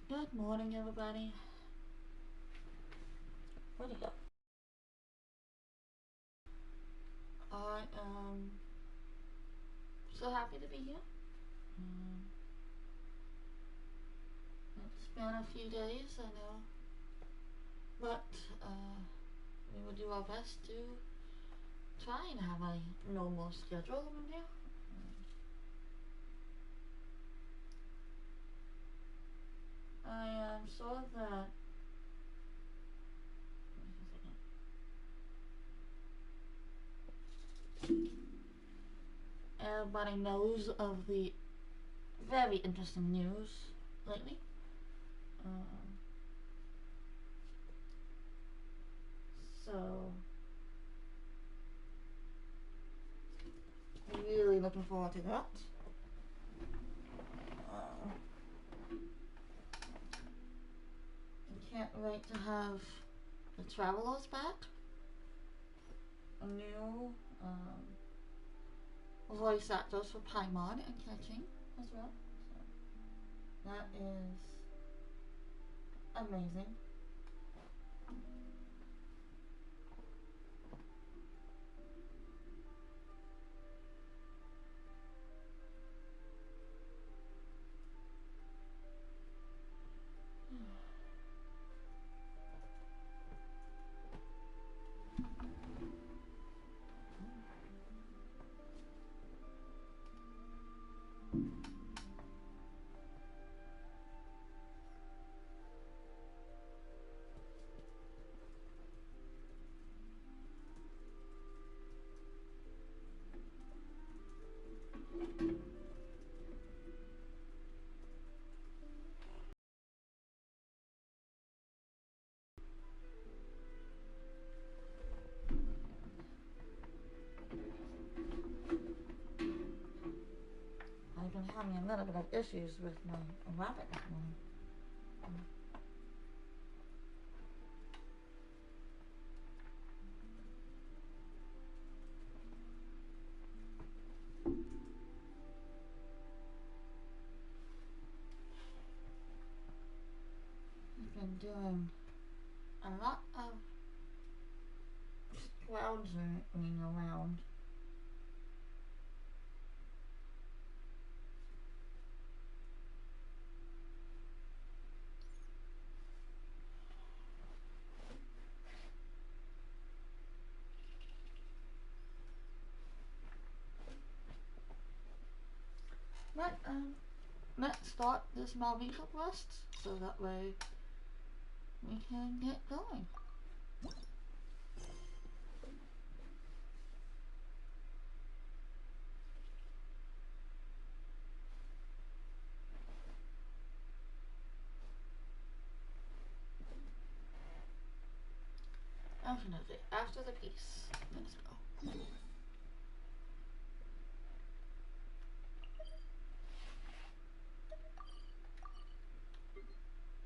Good morning, everybody. Where'd he go? I am so happy to be here. It's been a few days, I know, but we will do our best to try and have a normal schedule in here. I am sure that everybody knows of the very interesting news lately. So, really looking forward to that. I can't wait to have the Travelers back. A new voice actors for Paimon and Catching as well. So that is amazing. I've been having a little bit of issues with my rabbit this morning. I've been doing a lot of scrounging around. But let's start this Mavuika quest so that way we can get going. Definitely, after the piece. Let's go.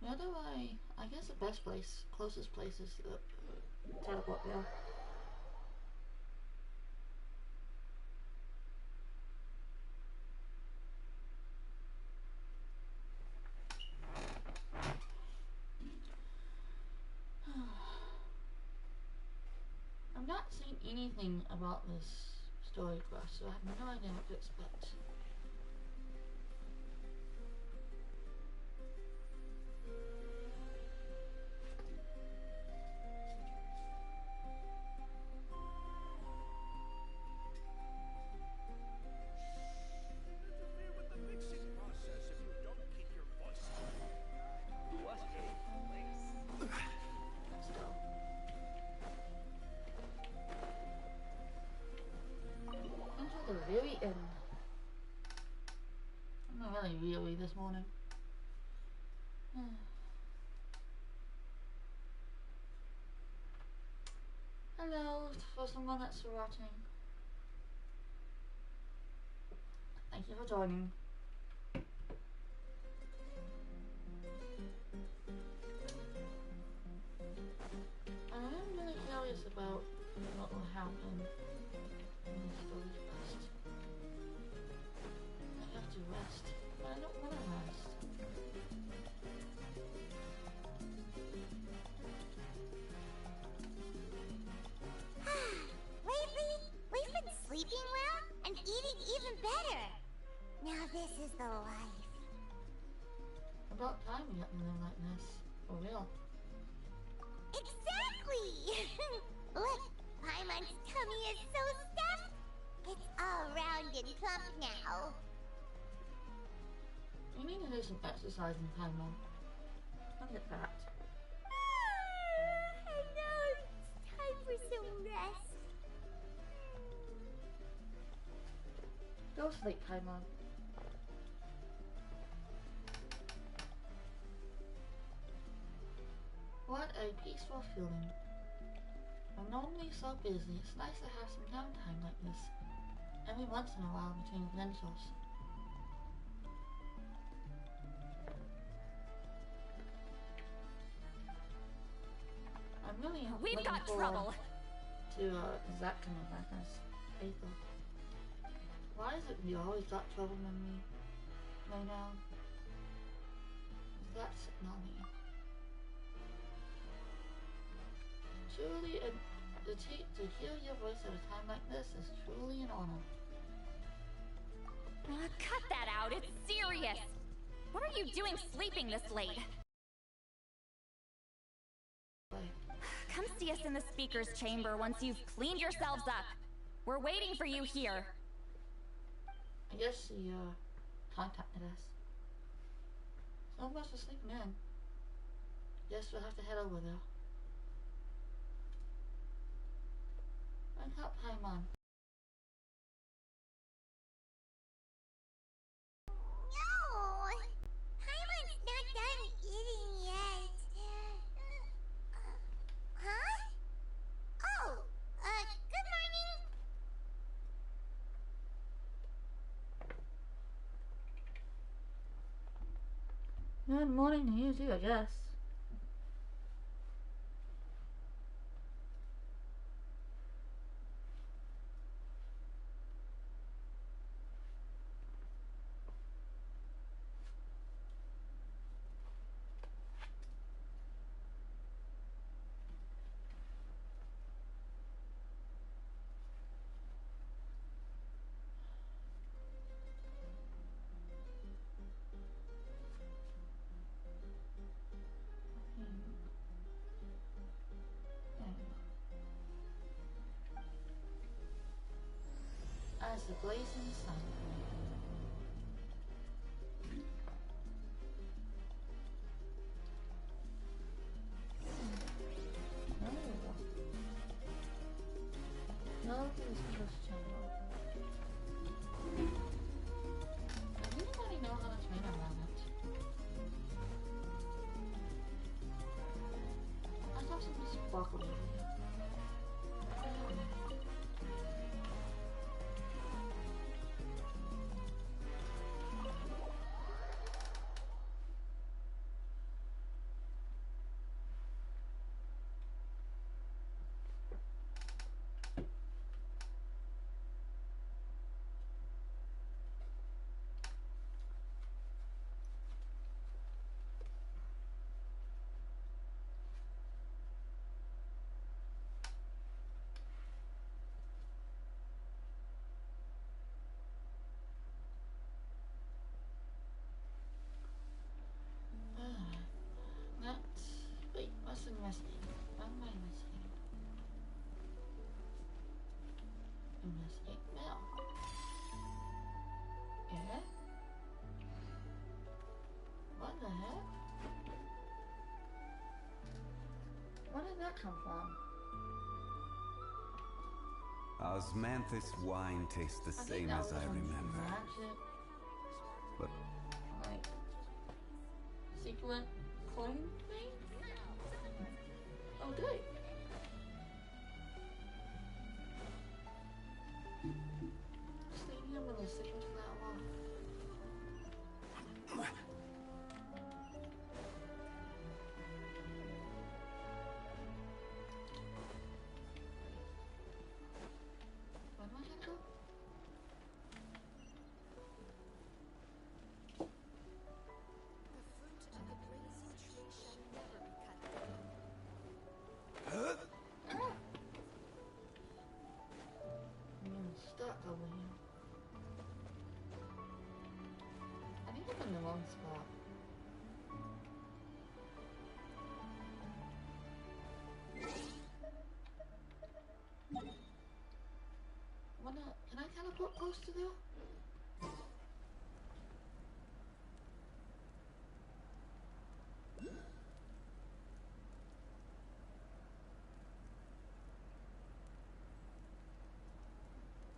Where do I guess the best place, closest place is the teleport there. I'm not seeing anything about this story quest, so I have no idea what to expect. Very end. I'm not really weary this morning. Hello, for someone that's watching. Thank you for joining. I'm really curious about what will happen in this story quest. I have to rest, but I don't want to rest. feeling like this. For real. Exactly! Look, Paimon's tummy is so stuffed. It's all round and plump now. You need to do some exercising, Paimon. Look at that. I know, it's time for some rest. Go sleep, Paimon. What a peaceful feeling. I'm normally so busy, it's nice to have some downtime like this. Every once in a while between adventures. I'm really We've got trouble to Zach coming back as Aether. Why is it we always got trouble when we lay down? Is that Citlali? Truly, to hear your voice at a time like this is truly an honor. Cut that out, it's serious! What are you doing sleeping this late? Come see us in the speaker's chamber once you've cleaned yourselves up. We're waiting for you here. I guess she contacted us. Some of us are sleeping in. Guess we'll have to head over there. Wake up, Paimon. No! Paimon's not done eating yet. Huh? Oh, good morning. Good morning to you too, I guess. As the blazing sun. No. No, this is this channel. Does anybody know how to train a rabbit? I saw something sparkle over here. Wait, what's investigating? What am I investigating? Inves協mail. Yeah? What the heck? Where did that come from? Osmanthus wine tastes the same as I remember. Magic, But like, sequent coin thing? Oh, good. Stadium with a secret flower. Where do I have to go? I'm stuck over here. I think I'm in the wrong spot. supposed to do?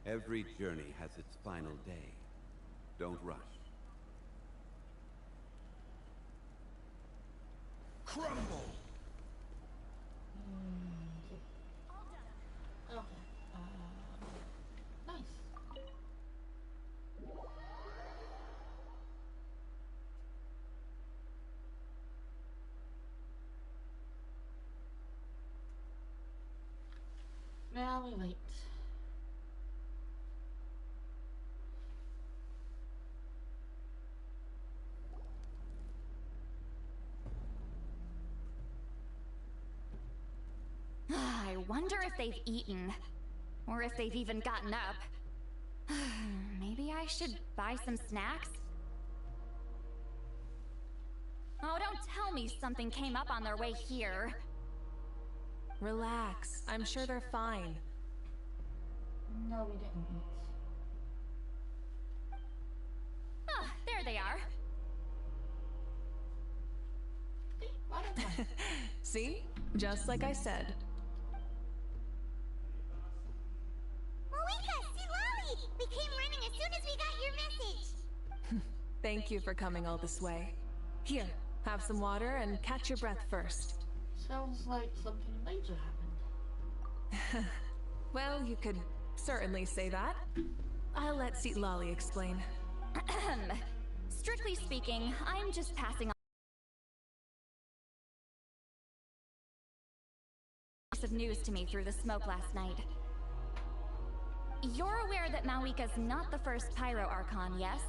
Every journey has its final day. Don't rush. Crumble! Okay. Nice. Now we wait. I wonder if they've eaten, or if they've even gotten up. Maybe I should buy some snacks? Oh, don't tell me something came up on their way here. Relax, I'm sure they're fine. No, we didn't eat. Ah, there they are. See? Why don't I? See? Just like I said. Mavuika, Citlali! We came running as soon as we got your message. Thank you for coming all this way. Here, have some water and catch your breath first. Sounds like something major happened. Well, you could certainly say that. I'll let Citlali explain. Strictly speaking, I'm just passing on a piece of news to me through the smoke last night. You're aware that Mavuika's not the first Pyro Archon, yes?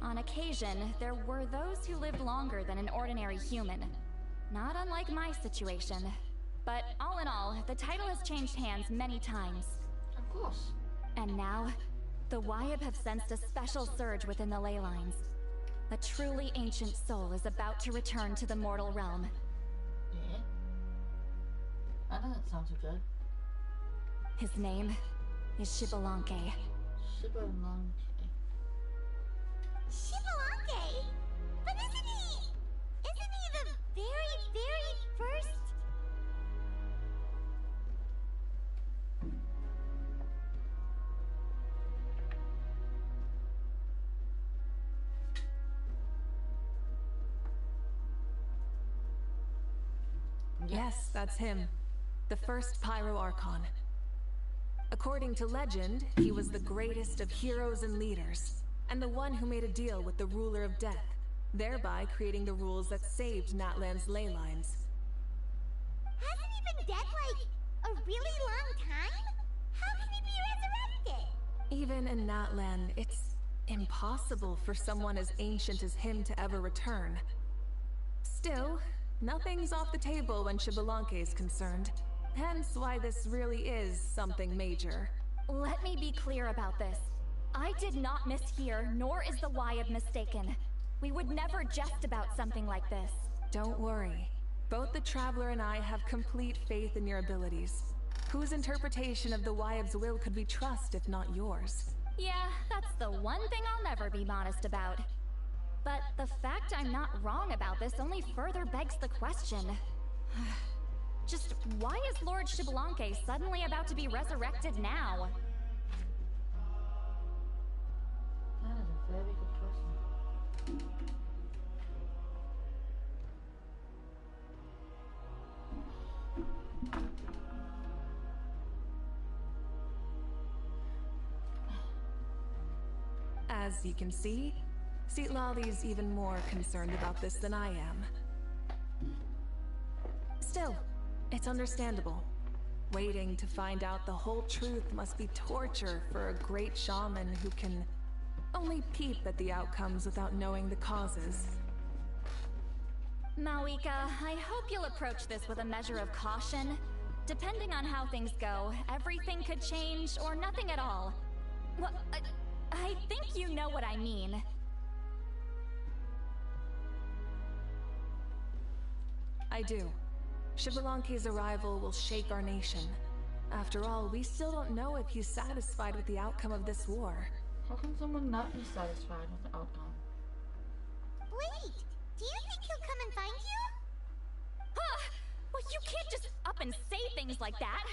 On occasion, there were those who lived longer than an ordinary human. Not unlike my situation. But all in all, the title has changed hands many times. Of course. And now, the Wyab have sensed a special surge within the ley lines. A truly ancient soul is about to return to the mortal realm. Yeah. That doesn't sound too good. His name is Xbalanque. Xbalanque. Xbalanque? But isn't he the very, very first? Yes, that's him. The first Pyro Archon. According to legend, he was the greatest of heroes and leaders, and the one who made a deal with the ruler of death, thereby creating the rules that saved Natlan's ley lines. Hasn't he been dead like a really long time? How can he be resurrected? Even in Natlan, it's impossible for someone as ancient as him to ever return. Still, nothing's off the table when Xbalanque is concerned. Hence why this really is something major. Let me be clear about this. I did not mishear, nor is the Wyab mistaken. We would never jest about something like this. Don't worry. Both the Traveler and I have complete faith in your abilities. Whose interpretation of the Wyab's will could we trust if not yours? Yeah, that's the one thing I'll never be modest about. But the fact I'm not wrong about this only further begs the question. Just why is Lord Xbalanque suddenly about to be resurrected now? That is a very good question. As you can see, Citlali's even more concerned about this than I am. Still, it's understandable. Waiting to find out the whole truth must be torture for a great shaman who can only peep at the outcomes without knowing the causes. Mavuika, I hope you'll approach this with a measure of caution. Depending on how things go, everything could change or nothing at all. Well, I think you know what I mean. I do. Xbalanque's arrival will shake our nation. After all, we still don't know if he's satisfied with the outcome of this war. How can someone not be satisfied with the outcome? Wait, do you think he'll come and find you? Huh! Well, you can't just up and say things like that!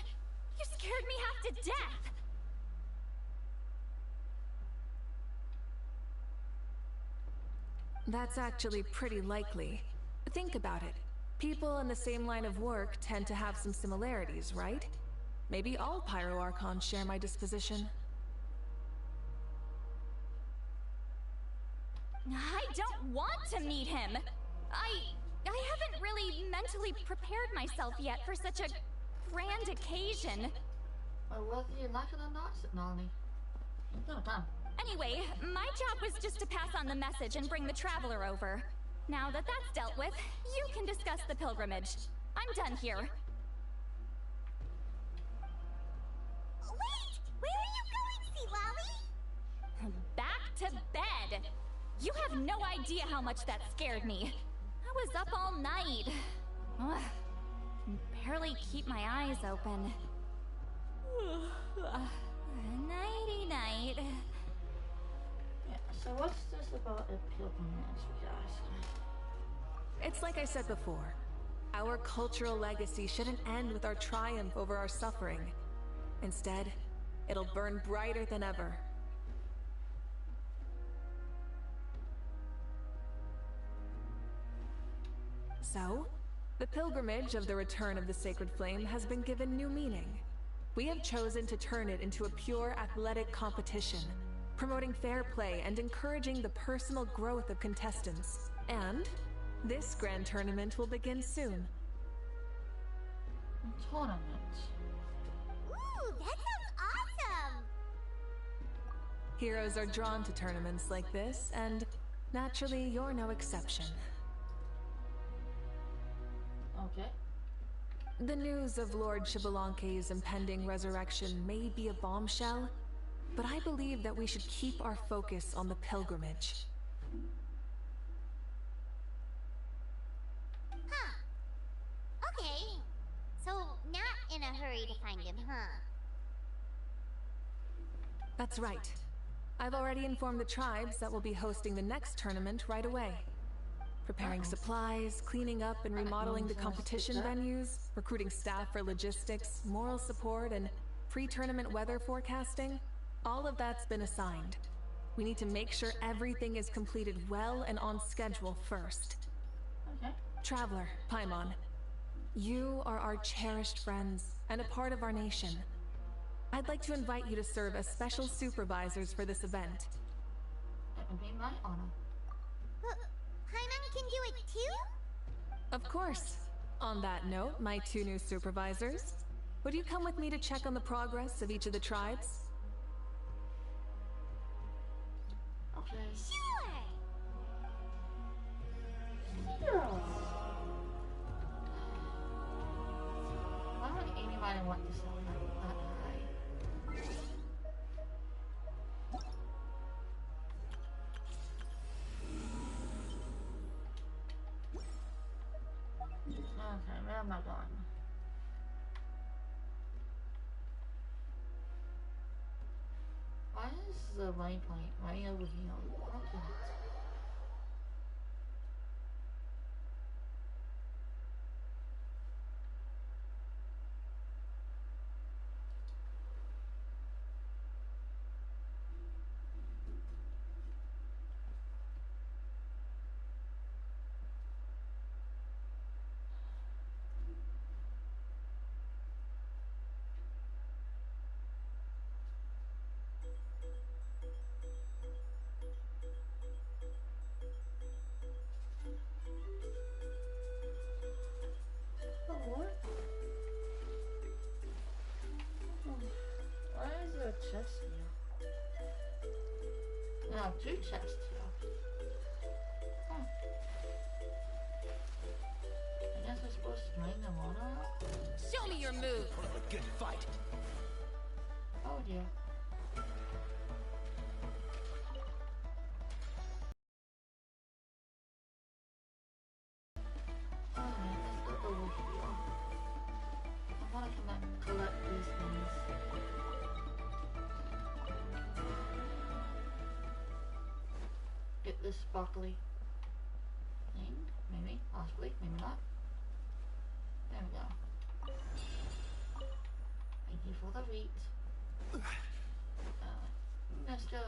You scared me half to death! That's actually pretty likely. Think about it. People in the same line of work tend to have some similarities, right? Maybe all Pyro Archons share my disposition. I don't want to meet him! I haven't really mentally prepared myself yet for such a grand occasion. Well, whether you like it or not, Citlali, you've got to come. Anyway, my job was just to pass on the message and bring the Traveler over. Now that that's dealt with, you can discuss the pilgrimage. I'm done here. Wait! Where are you going, Citlali? Back to bed! You have no idea how much that scared me. I was up all night. Ugh. Can barely keep my eyes open. Nighty-night. Yeah, so what's this about a pilgrimage, you guys? It's like I said before. Our cultural legacy shouldn't end with our triumph over our suffering. Instead, it'll burn brighter than ever. So, the pilgrimage of the return of the sacred flame has been given new meaning. We have chosen to turn it into a pure athletic competition, promoting fair play and encouraging the personal growth of contestants. And this grand tournament will begin soon. Tournament. Ooh, that sounds awesome! Heroes are drawn to tournaments like this, and naturally, you're no exception. Okay. The news of Lord Xbalanque's impending resurrection may be a bombshell, but I believe that we should keep our focus on the pilgrimage. Huh. Okay. So, not in a hurry to find him, huh? That's right. I've already informed the tribes that we'll be hosting the next tournament right away. Preparing supplies, cleaning up and remodeling the competition venues, recruiting staff for logistics, moral support, and pre-tournament weather forecasting. All of that's been assigned. We need to make sure everything is completed well and on schedule first. Okay. Traveler, Paimon, you are our cherished friends and a part of our nation. I'd like to invite you to serve as special supervisors for this event. It would be my honor. Paimon can do it too? Of course. On that note, my two new supervisors, would you come with me to check on the progress of each of the tribes? Okay. Sure! Yeah. Why would anybody want to sell that high? Okay, where am I going? Why is the waypoint way over here? Okay. What? Why is there a chest here? No, two chests here. Huh. I guess we're supposed to drain the water out? Show me your move. For a good fight. Oh dear. Alright, let's go over here. I wanna come back and collect these things. this sparkly thing. Maybe, possibly, maybe not. There we go. Thank you for the read. Let's go.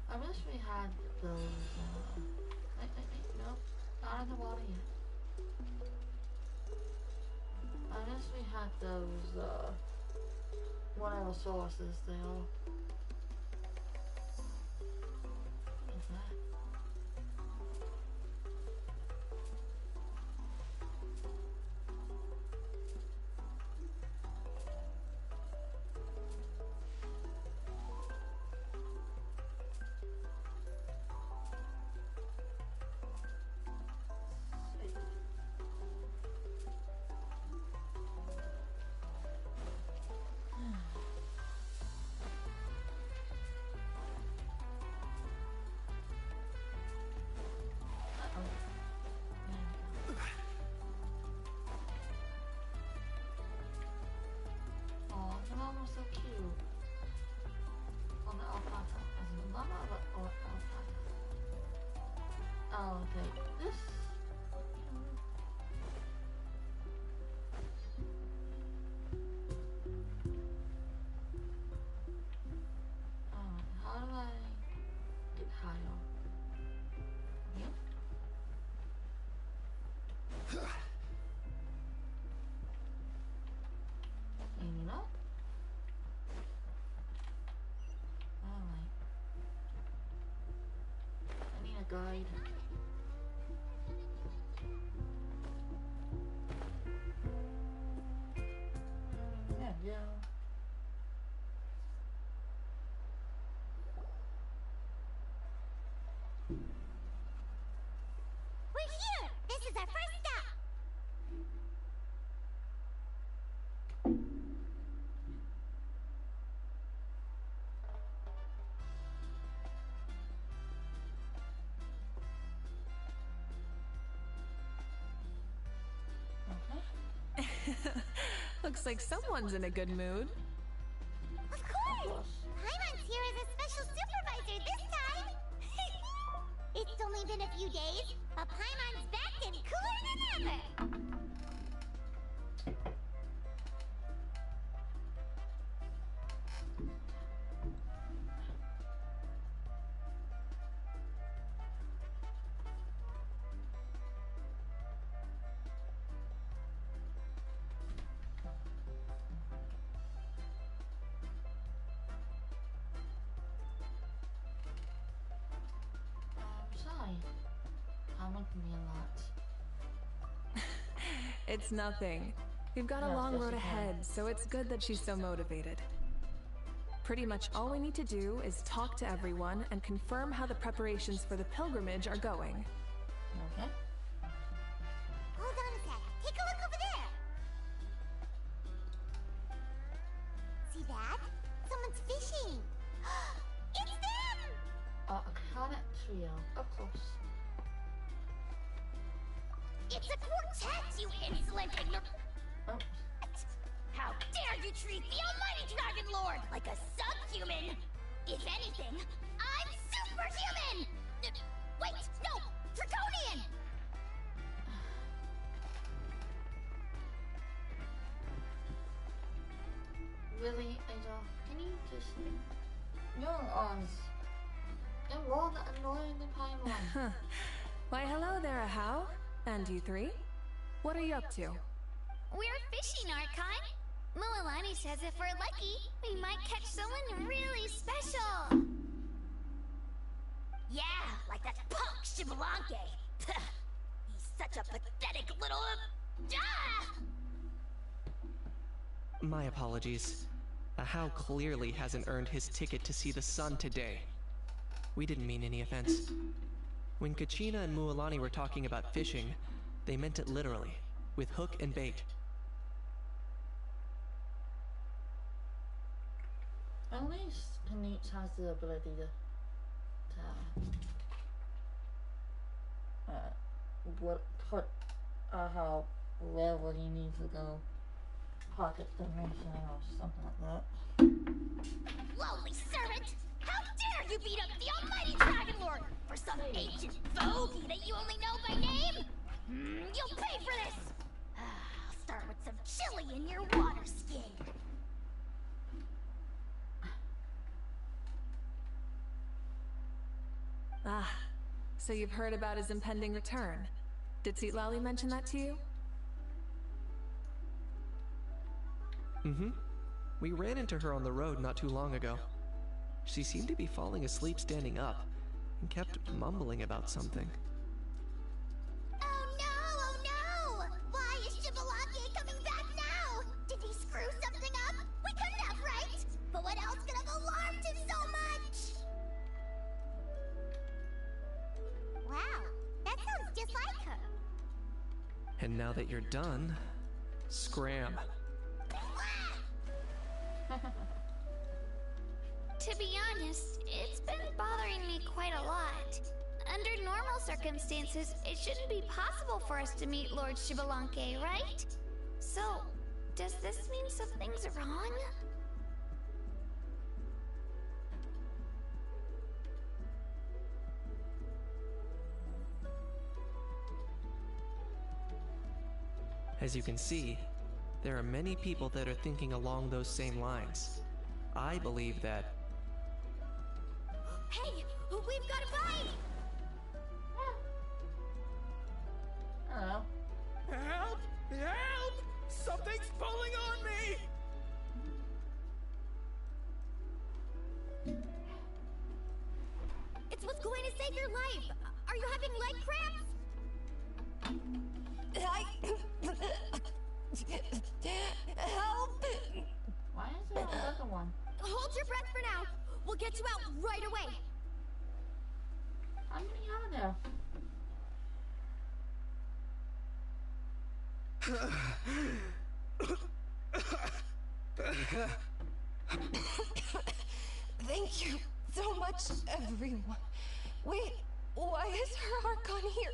I wish we had those, nope, not in the water yet. I wish we had those, whatever sources they are. What is that? So cute. On the alpaca. As in llama or alpaca? Oh, okay. This. How do I get higher? Yep. Maybe not. Guide. There we go. We're here! This is our first stop! Looks like someone's in a good mood. Of course! Paimon's here as a special supervisor this time! It's only been a few days, but Paimon's back and cooler than ever! It's nothing. We've got a long road ahead, so it's good that she's so motivated. Pretty much all we need to do is talk to everyone and confirm how the preparations for the pilgrimage are going. Okay. Hold on a sec. Take a look over there. See that? Someone's fishing. It's them! A Arcana trio, of course. It's a quartet, you insolent ignorant. Oh. How dare you treat the almighty Dragon Lord like a subhuman? If anything, I'm superhuman! Wait, no! Draconian! Really, Ada? Can you just... You're Oz. You're more annoying than Paimon. Why, hello there, Ahau. And you three? What are you up to? We're fishing, Archon. Mualani says if we're lucky, we might catch someone really special. Yeah, like that punk Xbalanque. He's such a pathetic little... My apologies. Ahau clearly hasn't earned his ticket to see the sun today. We didn't mean any offense. When Kachina and Mualani were talking about fishing, they meant it literally, with hook and bait. At least Kanich has the ability to put how level he needs to go. Pocket dimension or something like that. Lowly servant! How dare you beat up the almighty Dragon Lord for some ancient bogey that you only know by name? You'll pay for this! I'll start with some chili in your water skin. Ah, so you've heard about his impending return. Did Citlali mention that to you? Mm-hmm. We ran into her on the road not too long ago. She seemed to be falling asleep standing up, and kept mumbling about something. Oh no! Why is Xbalanque coming back now? Did he screw something up? We couldn't have, right? But what else could have alarmed him so much? Wow, that sounds just like her. And now that you're done, scram. To be honest, it's been bothering me quite a lot. Under normal circumstances, it shouldn't be possible for us to meet Lord Xbalanque, right? So, does this mean something's wrong? As you can see, there are many people that are thinking along those same lines. I believe that... Hey, we've got a bite! Hello. Help! Help! Something's pulling on me! It's what's going to save your life! Are you having leg cramps? Help! Why is there another one? Hold your breath for now. We'll get you out right away. I'm getting out of there. Thank you so much, everyone. Wait, why is her Archon here?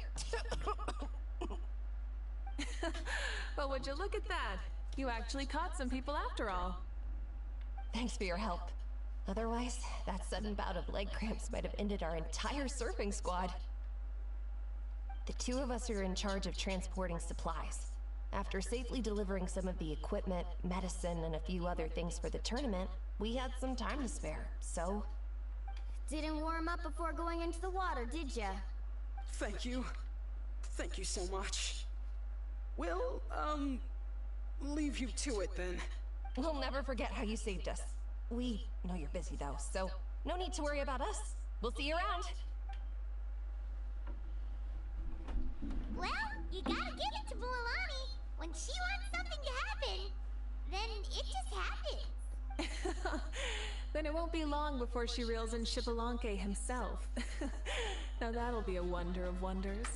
But would you look at that? You actually caught some people after all. Thanks for your help. Otherwise, that sudden bout of leg cramps might have ended our entire surfing squad. The two of us are in charge of transporting supplies. After safely delivering some of the equipment, medicine, and a few other things for the tournament, we had some time to spare, so... Didn't warm up before going into the water, did ya? Thank you. Thank you so much. We'll, leave you to it then. We'll never forget how you saved us. We know you're busy though, so no need to worry about us. We'll see you around. Well, you gotta give it to Mualani. When she wants something to happen, then it just happens. Then it won't be long before she reels in Xbalanque himself. Now that'll be a wonder of wonders.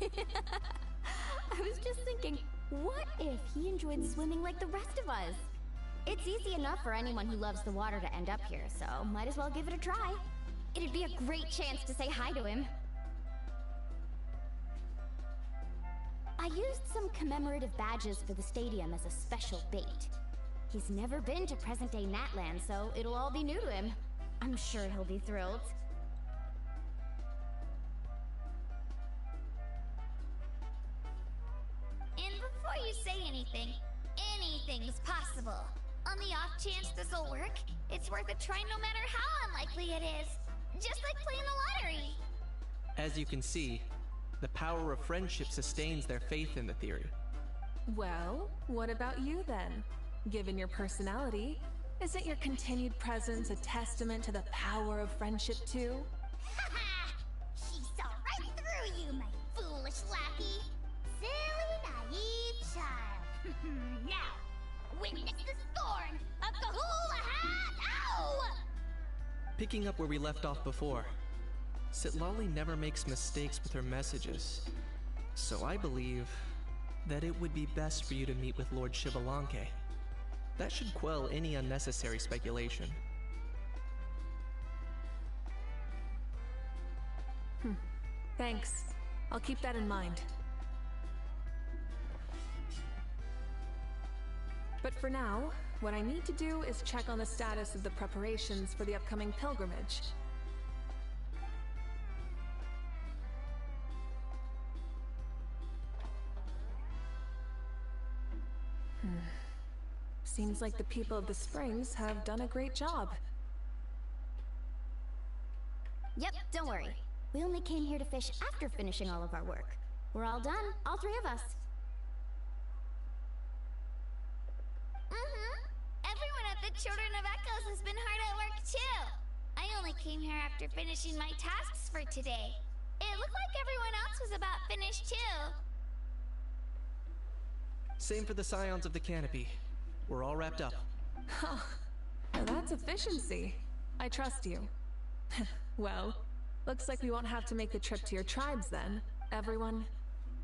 I was just thinking, what if he enjoyed swimming like the rest of us? It's easy enough for anyone who loves the water to end up here, so might as well give it a try. It'd be a great chance to say hi to him. I used some commemorative badges for the stadium as a special bait. He's never been to present-day Natlan, so it'll all be new to him. I'm sure he'll be thrilled. And before you say anything, anything's possible. On the off chance this'll work, it's worth a try no matter how unlikely it is. Just like playing the lottery. As you can see, the power of friendship sustains their faith in the theory. Well, what about you then? Given your personality, isn't your continued presence a testament to the power of friendship too? Haha! She saw right through you, my foolish lackey. Silly, naive child. Now, witness the scorn of Kahula! Ow! Picking up where we left off before, Citlali never makes mistakes with her messages, so I believe that it would be best for you to meet with Lord Xbalanque. That should quell any unnecessary speculation. Thanks. I'll keep that in mind. But for now, what I need to do is check on the status of the preparations for the upcoming pilgrimage. Seems like the people of the Springs have done a great job. Yep, don't worry. We only came here to fish after finishing all of our work. We're all done, all three of us. Everyone at the Children of Echoes has been hard at work too. I only came here after finishing my tasks for today. It looked like everyone else was about finished too. Same for the Scions of the Canopy. We're all wrapped up. Huh. Now that's efficiency. I trust you. Well, looks like we won't have to make the trip to your tribes then, everyone.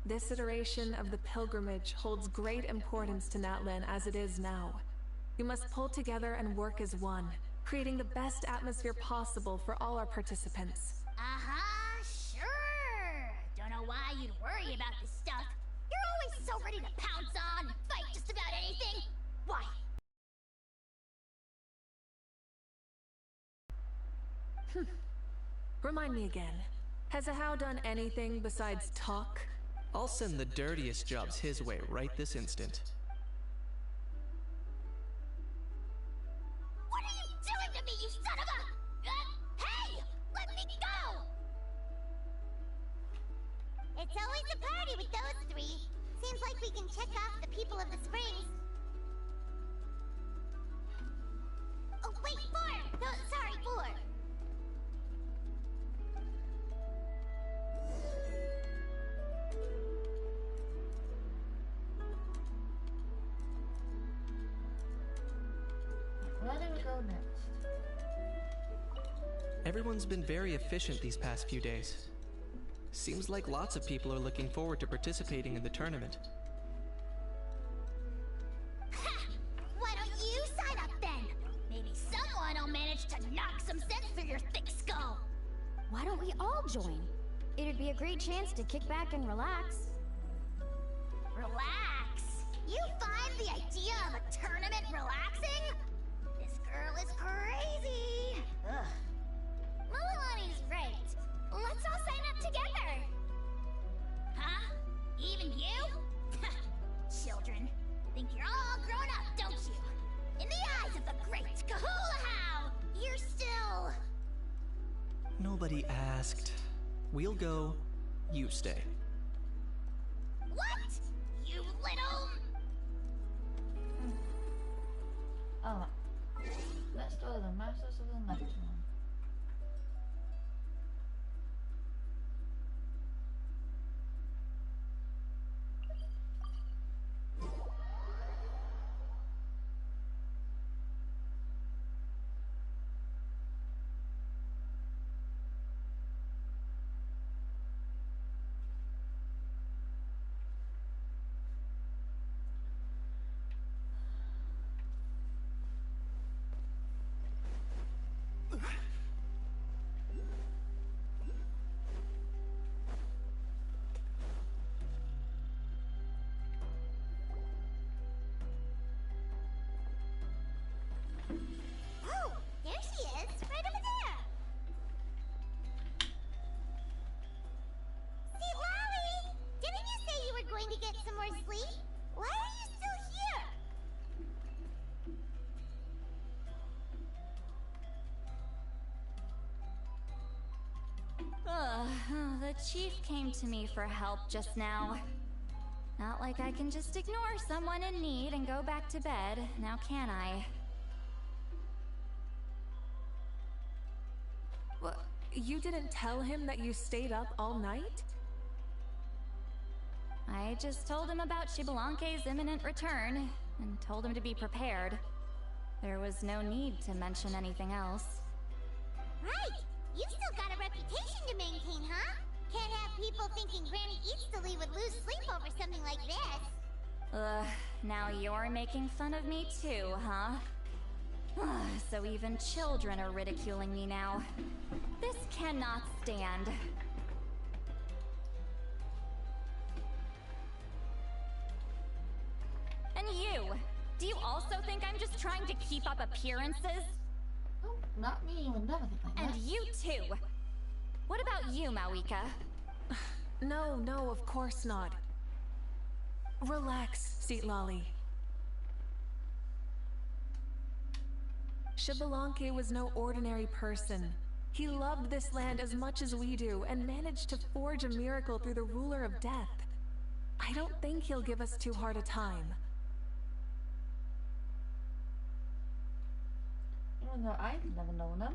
This iteration of the pilgrimage holds great importance to Natlan as it is now. We must pull together and work as one, creating the best atmosphere possible for all our participants. Sure. Don't know why you'd worry about this stuff. You're always so ready to pounce on and fight just about anything. Why? Remind me again. Has Ahau done anything besides talk? I'll send the dirtiest jobs his way right this instant. What are you doing to me, you son of a... hey! Let me go! It's always a party with those three. Seems like we can check off the people of the Springs. Oh, wait, four! No, sorry, four. Where do we go next? Everyone's been very efficient these past few days. Seems like lots of people are looking forward to participating in the tournament. Ha! Why don't you sign up then? Maybe someone will manage to knock some sense through your thick skull. Why don't we all join? It'd be a great chance to kick back and relax. Relax? You find the idea of a tournament relaxing? This girl is crazy. Ugh. Mualani's right. Let's all sign up together. Huh? Even you? Children. Think you're all grown up, don't you? In the eyes of the great Kahulahau, you're still... Nobody asked. We'll go. You stay. What? You little... Oh. Let's go to the Masters of the Natlan. Oh, there she is, right over there. Citlali! Didn't you say you were going to get some more sleep? Why are you still here? The chief came to me for help just now. Not like I can just ignore someone in need and go back to bed, now can I? What? You didn't tell him that you stayed up all night? I just told him about Xbalanque's imminent return, and told him to be prepared. There was no need to mention anything else. Right! You've still got a reputation to maintain, huh? Can't have people thinking Granny Easterly would lose sleep over something like this. Now you're making fun of me too, huh? So even children are ridiculing me now. This cannot stand. And you! Do you just trying to keep up appearances? Oh, not me, you would never think like And that. you too. What about you, Mavuika? No, of course not. Relax, Citlali. Xbalanque was no ordinary person. He loved this land as much as we do and managed to forge a miracle through the ruler of death. I don't think he'll give us too hard a time. Even though I've never known him.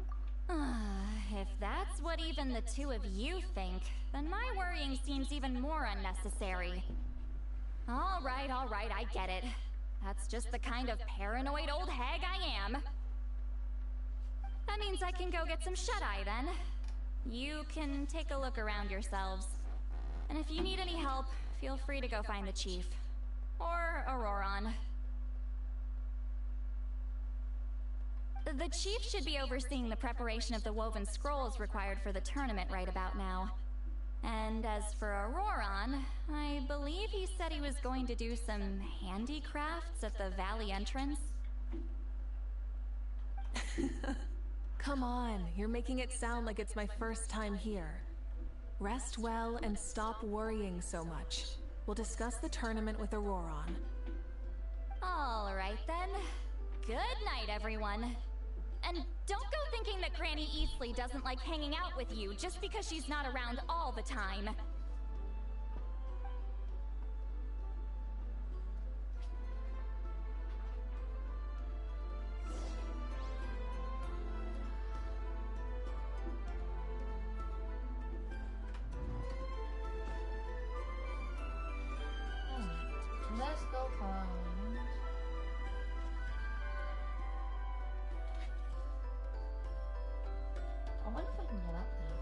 If that's what even the two of you think, then my worrying seems even more unnecessary. All right, I get it. That's just the kind of paranoid old hag I am. That means I can go get some shut-eye then. You can take a look around yourselves. And if you need any help, feel free to go find the chief. Or Ororon. The chief should be overseeing the preparation of the woven scrolls required for the tournament right about now. And as for Ororon, I believe he said he was going to do some handicrafts at the valley entrance. Come on, you're making it sound like it's my first time here. Rest well and stop worrying so much. We'll discuss the tournament with Ororon. All right then. Good night, everyone. And don't go thinking that Granny Eastleigh doesn't like hanging out with you just because she's not around all the time. Let's go find... I wonder if I can get up there.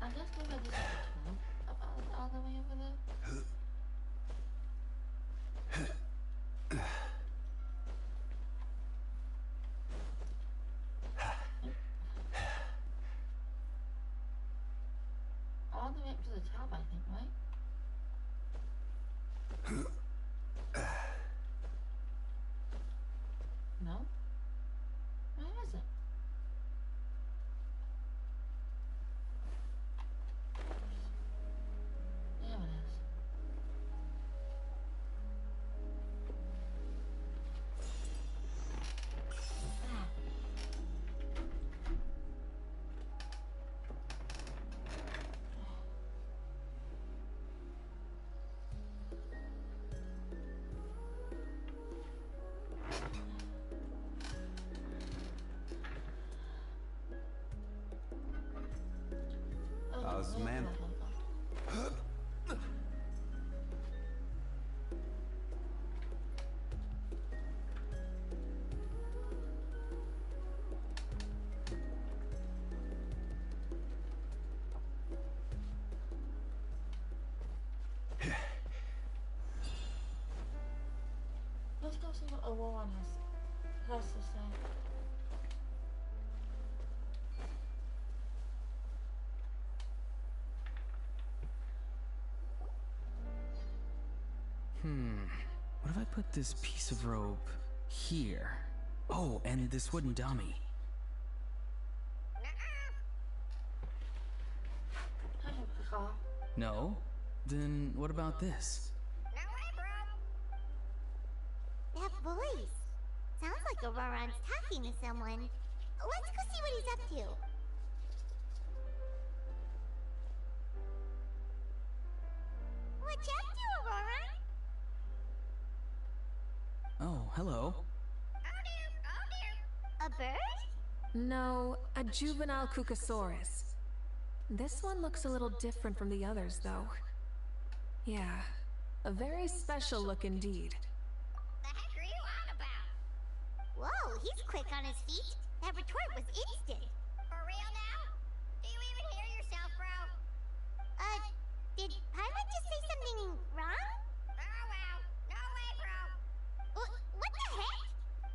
I guess maybe I just up all the way over there. All the way up to the top, I think, right? No? Where is it? There it is. Ah. Oh, How's where's man- my helicopter? Let's go see what Ororon has to say. What if I put this piece of rope here? Oh, and this wooden dummy. Hi, Qucusaur. No? Then what about this? That voice. Sounds like Ororon's talking to someone. Let's go see what he's up to. What you up to, Ororon? Oh, hello. A bird? No, a juvenile Qucusaurus. This one looks a little different from the others, though. Yeah, a very special look indeed. The heck are you on about? Whoa, he's quick on his feet. That retort was instant. For real now? Do you even hear yourself, bro? Did Pilot just say something wrong? Oh wow, no way, bro. What the heck?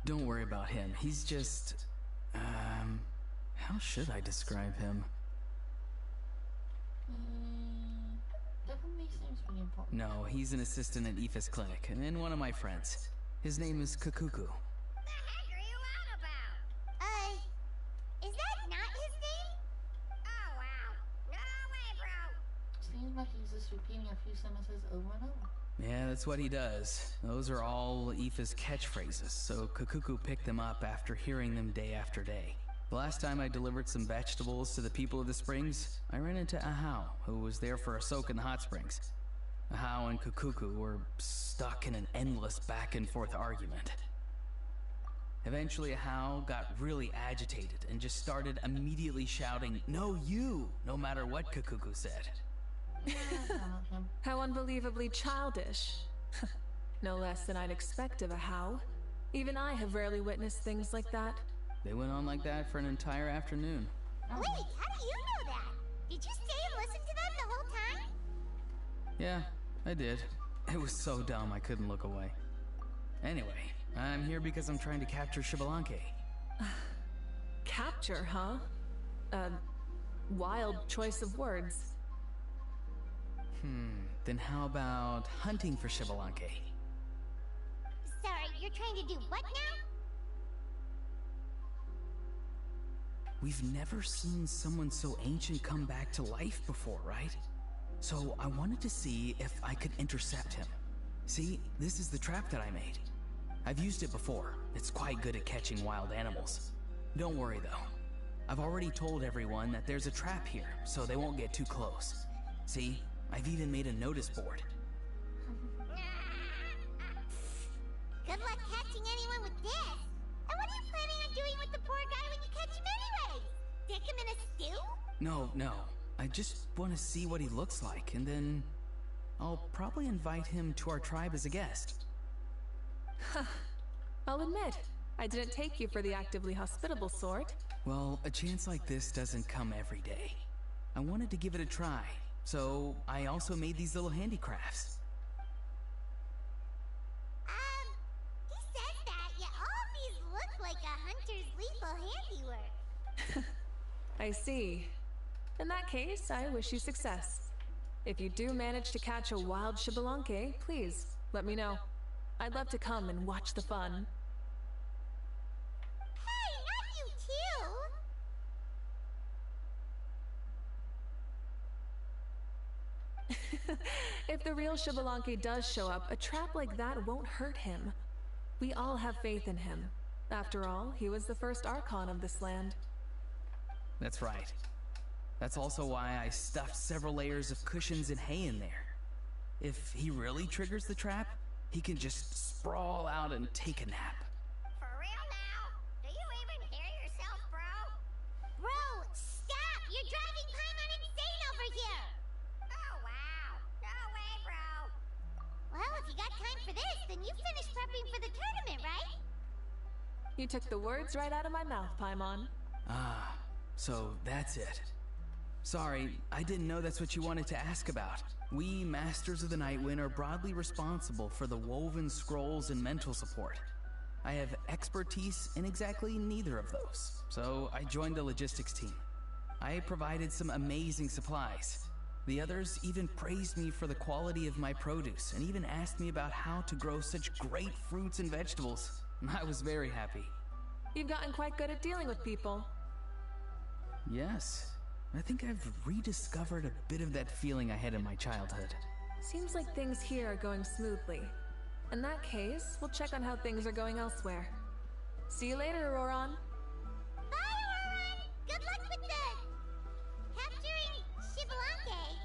Don't worry about him. He's just... how should I describe him? Definitely seems pretty important. No, he's an assistant at Aoife's clinic, and one of my friends. His name is Cacucu. The heck are you on about? Is that not his name? Oh wow, no way, bro. Seems like he's just repeating a few sentences over and over. Yeah, that's what he does. Those are all Aoife's catchphrases, so Cacucu picked them up after hearing them day after day. The last time I delivered some vegetables to the people of the springs, I ran into Ahau, who was there for a soak in the hot springs. Ahau and Cacucu were stuck in an endless back-and-forth argument. Eventually, Ahau got really agitated and just started immediately shouting, "No, you!" no matter what Cacucu said. How unbelievably childish. No less than I'd expect of Ahau. Even I have rarely witnessed things like that. They went on like that for an entire afternoon. Wait, how do you know that? Did you stay and listen to them the whole time? Yeah, I did. It was so dumb I couldn't look away. Anyway, I'm here because I'm trying to capture Xbalanque. Capture, huh? A wild choice of words. Then how about hunting for Xbalanque? Sorry, you're trying to do what now? We've never seen someone so ancient come back to life before, right? So I wanted to see if I could intercept him. See, this is the trap that I made. I've used it before. It's quite good at catching wild animals. Don't worry though. I've already told everyone that there's a trap here, so they won't get too close. See, I've even made a notice board. Good luck catching anyone with this. And what are you planning on doing with the poor guy when you catch him anyway? Stick him in a stew? No. I just want to see what he looks like, and then I'll probably invite him to our tribe as a guest. I'll admit, I didn't take you for the actively hospitable sort. Well, a chance like this doesn't come every day. I wanted to give it a try, so I also made these little handicrafts. He says that, yet all of these look like a hunter's lethal handiwork. I see. In that case, I wish you success. If you do manage to catch a wild Xbalanque, please, let me know. I'd love to come and watch the fun. Hey, not you too! If the real Xbalanque does show up, a trap like that won't hurt him. We all have faith in him. After all, he was the first Archon of this land. That's right. That's also why I stuffed several layers of cushions and hay in there. If he really triggers the trap, he can just sprawl out and take a nap. For real now? Do you even hear yourself, bro? Bro, stop! You're driving Paimon insane over here! Oh wow, no way, bro. Well, if you got time for this, then you finished prepping for the tournament, right? You took the words right out of my mouth, Paimon. Ah, so that's it. Sorry, I didn't know that's what you wanted to ask about. We, Masters of the Nightwind, are broadly responsible for the woven scrolls and mental support. I have expertise in exactly neither of those, so I joined the logistics team. I provided some amazing supplies. The others even praised me for the quality of my produce and even asked me about how to grow such great fruits and vegetables. I was very happy. You've gotten quite good at dealing with people. Yes. I think I've rediscovered a bit of that feeling I had in my childhood. Seems like things here are going smoothly. In that case, we'll check on how things are going elsewhere. See you later, Ororon. Bye, Ororon! Good luck with capturing Xbalanque.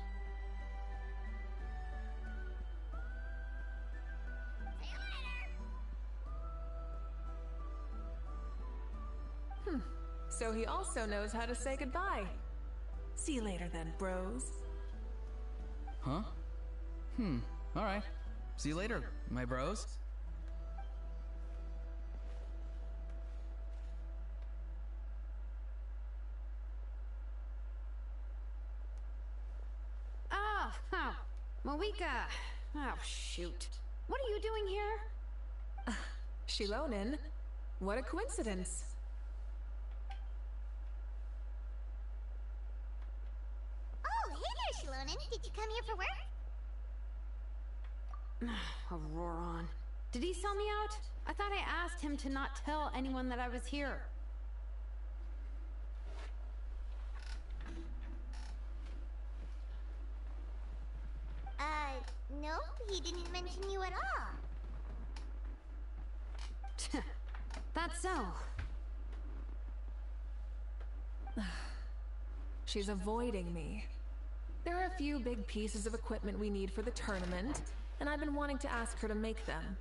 So he also knows how to say goodbye. See you later then, bros. Huh? Alright. See you later, my bros. Oh, Mavuika. Oh, shoot. What are you doing here? Shilonin, what a coincidence. Oh, hey there, Shilonin. Did you come here for work? Ororon. Did he sell me out? I thought I asked him to not tell anyone that I was here. No, he didn't mention you at all. That's so. She's avoiding me. There are a few big pieces of equipment we need for the tournament, and I've been wanting to ask her to make them.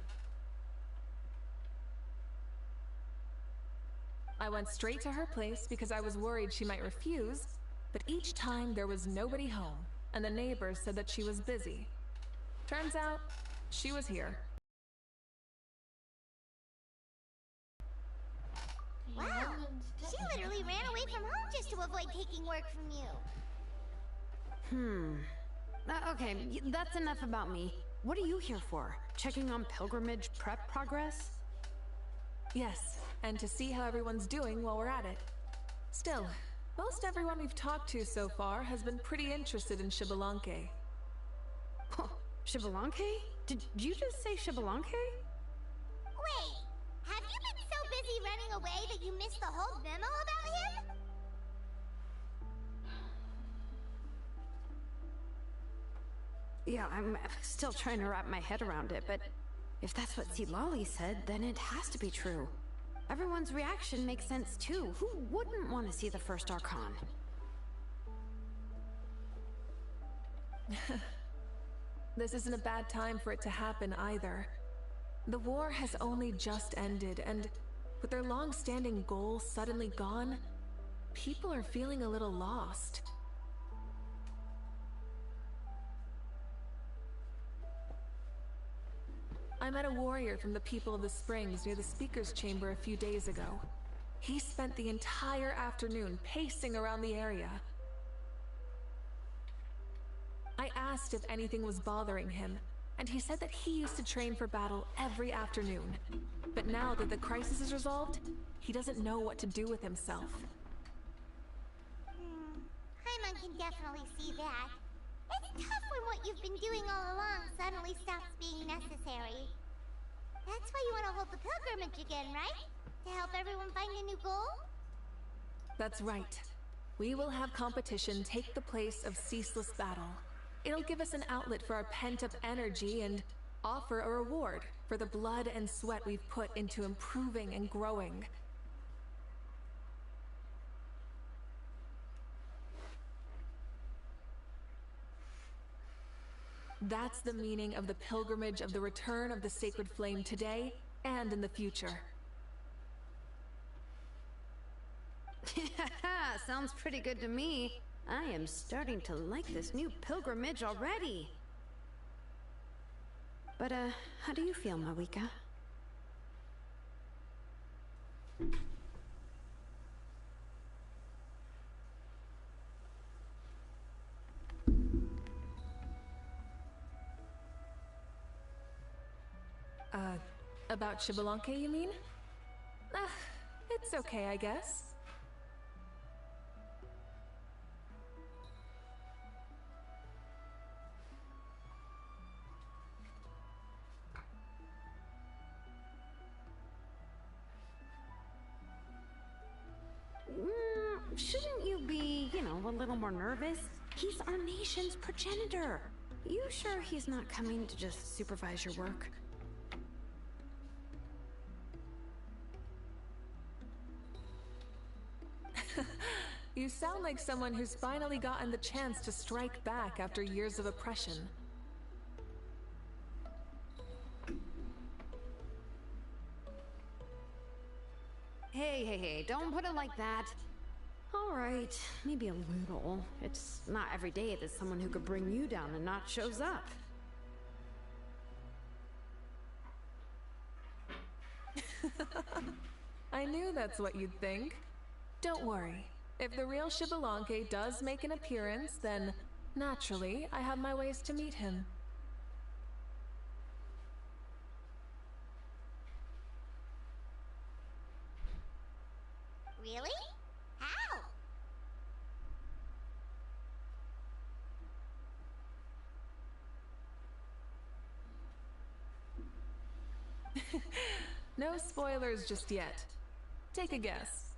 I went straight to her place because I was worried she might refuse, but each time there was nobody home, and the neighbors said that she was busy. Turns out, she was here. Wow, she literally ran away from home just to avoid taking work from you. Okay, that's enough about me. What are you here for? Checking on pilgrimage prep progress? Yes, and to see how everyone's doing while we're at it. Still, most everyone we've talked to so far has been pretty interested in Xbalanque. Xbalanque? Did you just say Xbalanque? Wait, have you been so busy running away that you missed the whole memo about him? Yeah, I'm still trying to wrap my head around it, but if that's what Citlali said, then it has to be true. Everyone's reaction makes sense too. Who wouldn't want to see the first Archon? This isn't a bad time for it to happen either. The war has only just ended, and with their long-standing goals suddenly gone, people are feeling a little lost. I met a warrior from the People of the Springs near the Speaker's Chamber a few days ago. He spent the entire afternoon pacing around the area. I asked if anything was bothering him, and he said that he used to train for battle every afternoon. But now that the crisis is resolved, he doesn't know what to do with himself. Paimon can definitely see that. It's tough when what you've been doing all along suddenly stops being necessary. That's why you want to hold the pilgrimage again, right? To help everyone find a new goal? That's right. We will have competition take the place of ceaseless battle. It'll give us an outlet for our pent-up energy and offer a reward for the blood and sweat we've put into improving and growing. That's the meaning of the pilgrimage of the return of the sacred flame today and in the future. Sounds pretty good to me. I am starting to like this new pilgrimage already. But, how do you feel, Mavuika? About Xbalanque, you mean? It's okay, I guess. Shouldn't you be, a little more nervous? He's our nation's progenitor. You sure he's not coming to just supervise your work? You sound like someone who's finally gotten the chance to strike back after years of oppression. Hey, don't put it like that. Alright, maybe a little. It's not every day that someone who could bring you down and not shows up. I knew that's what you'd think. Don't worry. If the real Xbalanque does make an appearance, then naturally I have my ways to meet him. Really? How? No spoilers just yet. Take a guess.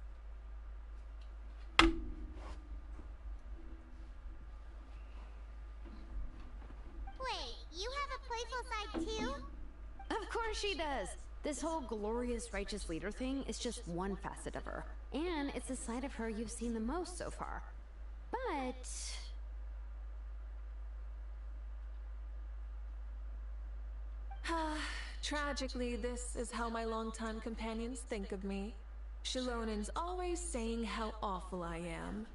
Wait, you have a playful side too? Of course she does! This whole glorious righteous leader thing is just one facet of her. And it's the side of her you've seen the most so far. But... Tragically, this is how my longtime companions think of me. Shilonin's always saying how awful I am.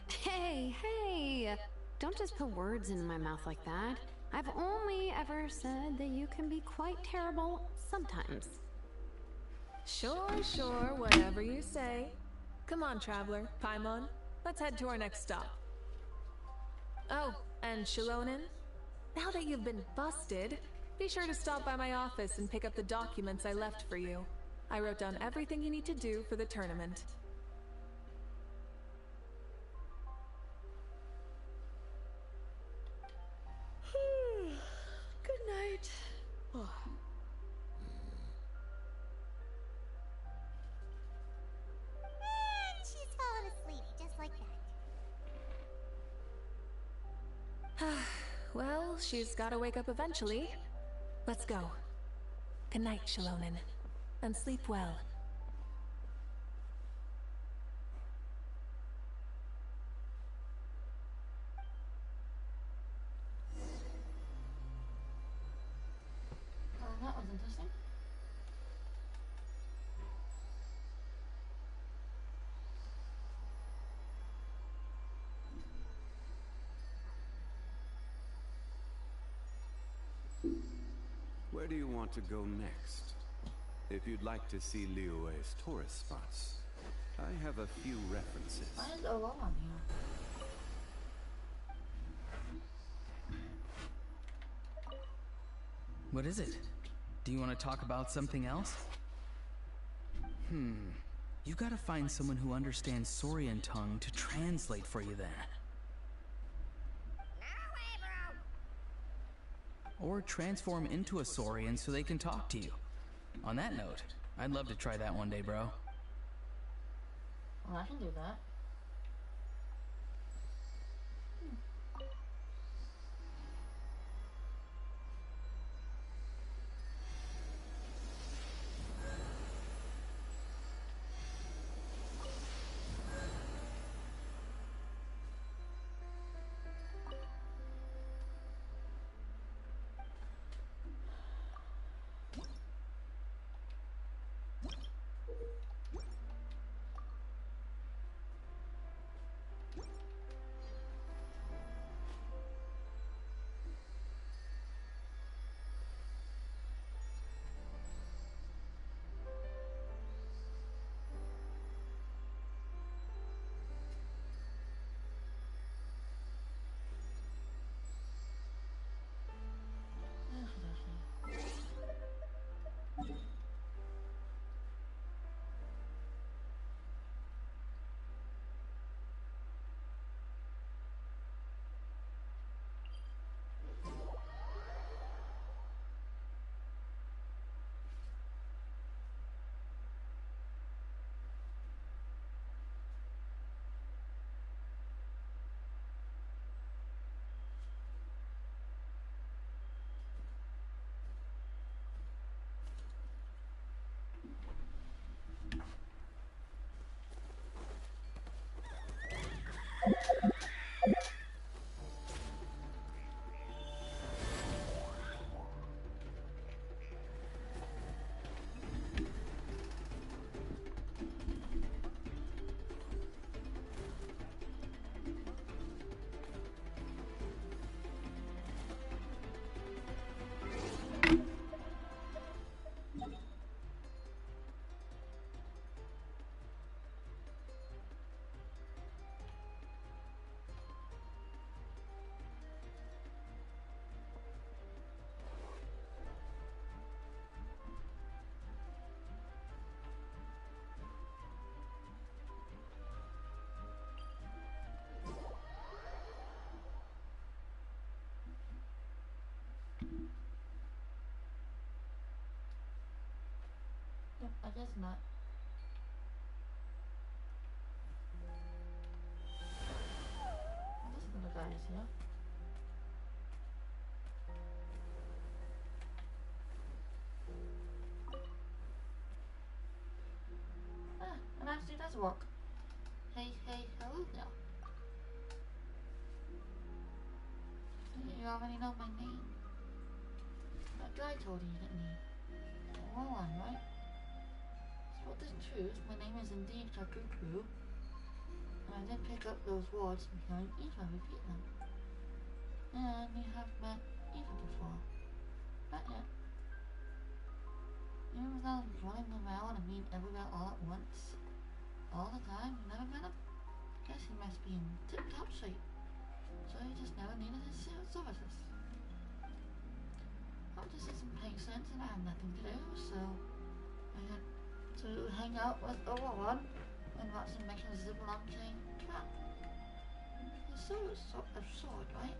Hey! Don't just put words in my mouth like that. I've only ever said that you can be quite terrible sometimes. Sure, whatever you say. Come on, Traveler, Paimon. Let's head to our next stop. Oh, and Shilonin, now that you've been busted, be sure to stop by my office and pick up the documents I left for you. I wrote down everything you need to do for the tournament. Good night. And she's fallen asleep just like that. Well, she's gotta wake up eventually. Let's go. Good night, Shilonin. And sleep well. That was interesting. Where do you want to go next? If you'd like to see Liyue's tourist spots, I have a few references. Why is Ororon here? What is it? Do you want to talk about something else? You gotta find someone who understands Saurian tongue to translate for you then. Or transform into a Saurian so they can talk to you. On that note, I'd love to try that one day, bro. Well, I can do that. guess not. This little guy is here. Ah, it actually does work. Hey, hello there. You already know my name. That guy told you, didn't he? Ororon, right? So the truth, my name is indeed Cacucu. And I did pick up those words from hearing Eva repeat them. And you have met Eva before. Not yet. Even without running around and being everywhere all at once. All the time, you never met him? Guess he must be in tip-top shape. So he just never needed his services. I just did some patience and I had nothing to do, so I had to hang out with Ororon and watch him make a Xbalanque trap. It's so absurd, right?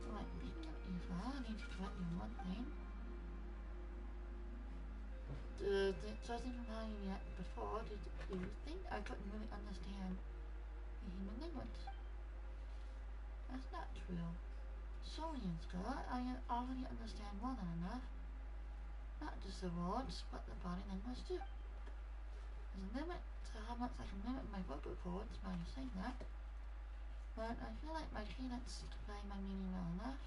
Right, speaking of Eva, I need to correct you one thing. Judging from how you reacted before, did you think I couldn't really understand the human language? That's not true. Saurians, girl, I already understand more than enough. Not just the words, but the body language too. There's a limit to how much I can mimic my vocal cords by saying that. But I feel like my cadence convey my meaning well enough.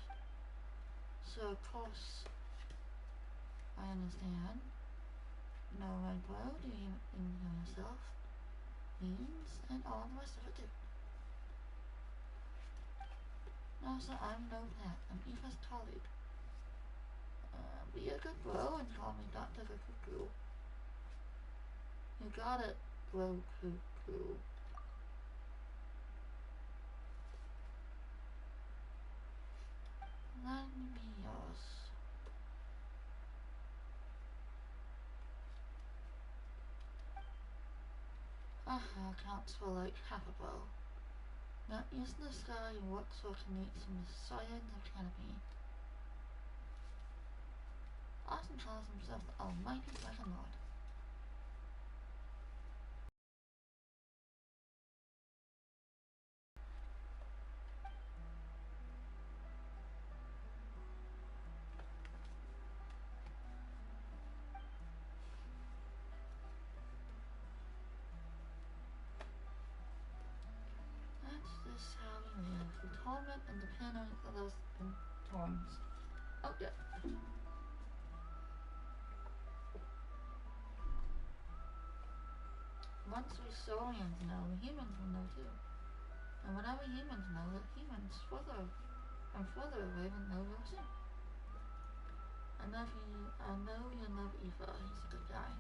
So of course, I understand. No red glow, do you know yourself? Means, and all the rest of it too. Also, I'm no pet. I'm Eva's colleague. Be a good bro and call me Dr. Cacucu. You got it, bro Cuckoo. Let me be yours. Aha, counts for like half a bow. Now using the sky works so connects from the sides of canopy. Austin calls himself the Almighty Dragon Lord. The torment and the penance of those thorns. Oh, yeah. Once we Saurians know, humans will know too. And whatever humans know, that humans further away will know real soon. I know you love Eva, he's a good guy.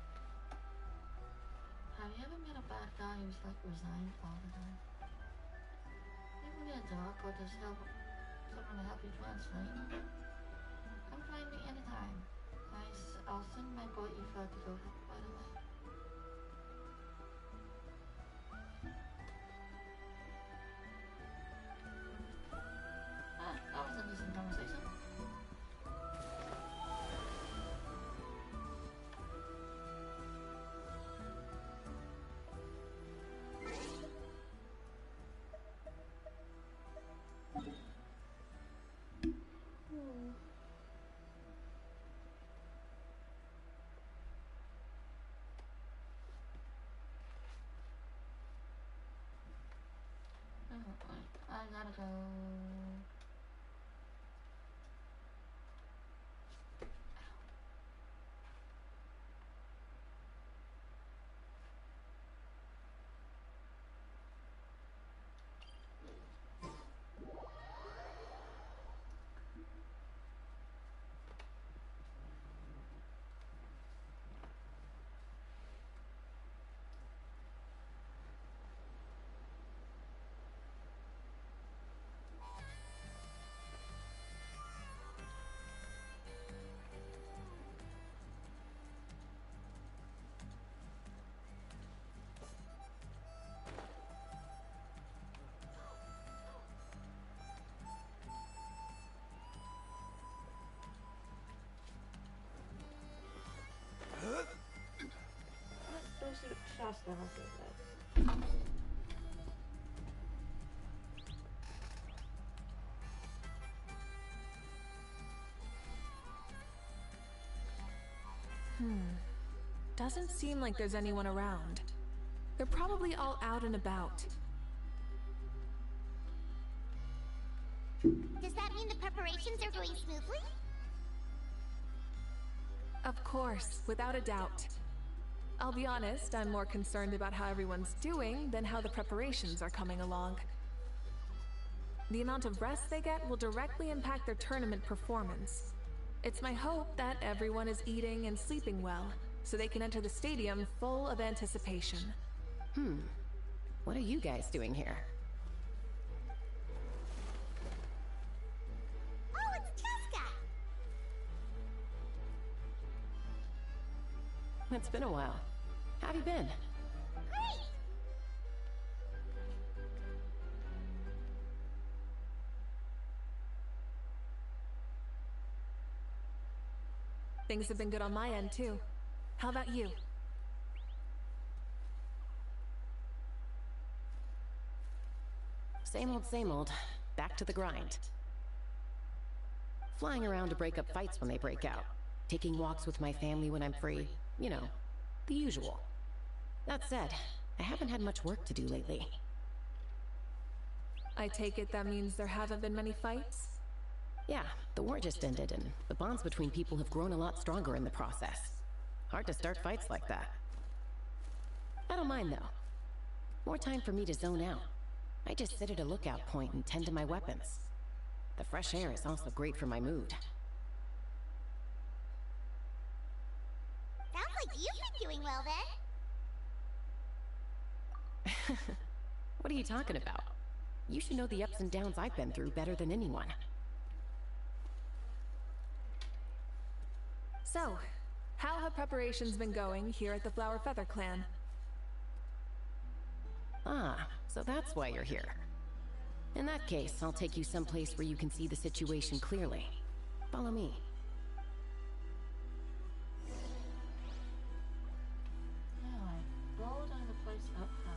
Have you ever met a bad guy who's like resigned all the time? Give me a dog or just someone to help you translate. Come find me anytime. I'll send my boy Eva to go help right away. Ah, that was a decent conversation. I gotta go. trust them as it is. Doesn't seem like there's anyone around. They're probably all out and about. Does that mean the preparations are going smoothly? Of course, without a doubt. I'll be honest, I'm more concerned about how everyone's doing than how the preparations are coming along. The amount of rest they get will directly impact their tournament performance. It's my hope that everyone is eating and sleeping well, so they can enter the stadium full of anticipation. What are you guys doing here? Oh, it's Casca! It's been a while. How have you been? Great! Things have been good on my end, too. How about you? Same old. Back to the grind. Flying around to break up fights when they break out. Taking walks with my family when I'm free. You know, the usual. That said, I haven't had much work to do lately. I take it that means there haven't been many fights? Yeah, the war just ended, and the bonds between people have grown a lot stronger in the process. Hard to start fights like that. I don't mind, though. More time for me to zone out. I just sit at a lookout point and tend to my weapons. The fresh air is also great for my mood. Sounds like you've been doing well then. What are you talking about? You should know the ups and downs I've been through better than anyone. So, how have preparations been going here at the Flower Feather Clan? Ah, so that's why you're here. In that case, I'll take you someplace where you can see the situation clearly. Follow me. Alright, roll down the place up high.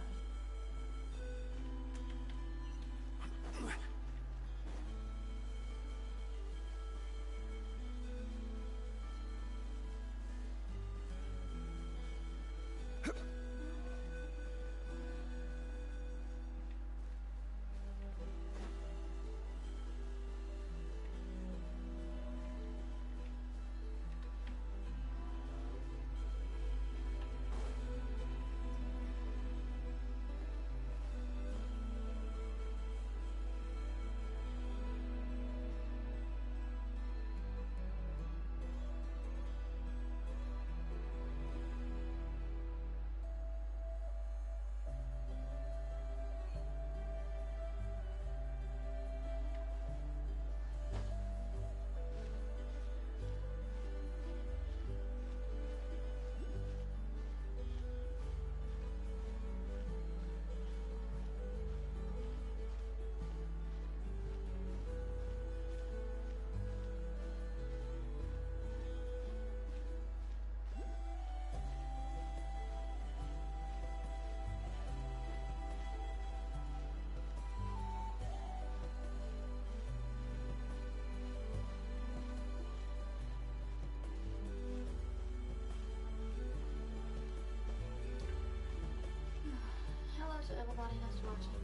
Hello to everybody that's watching.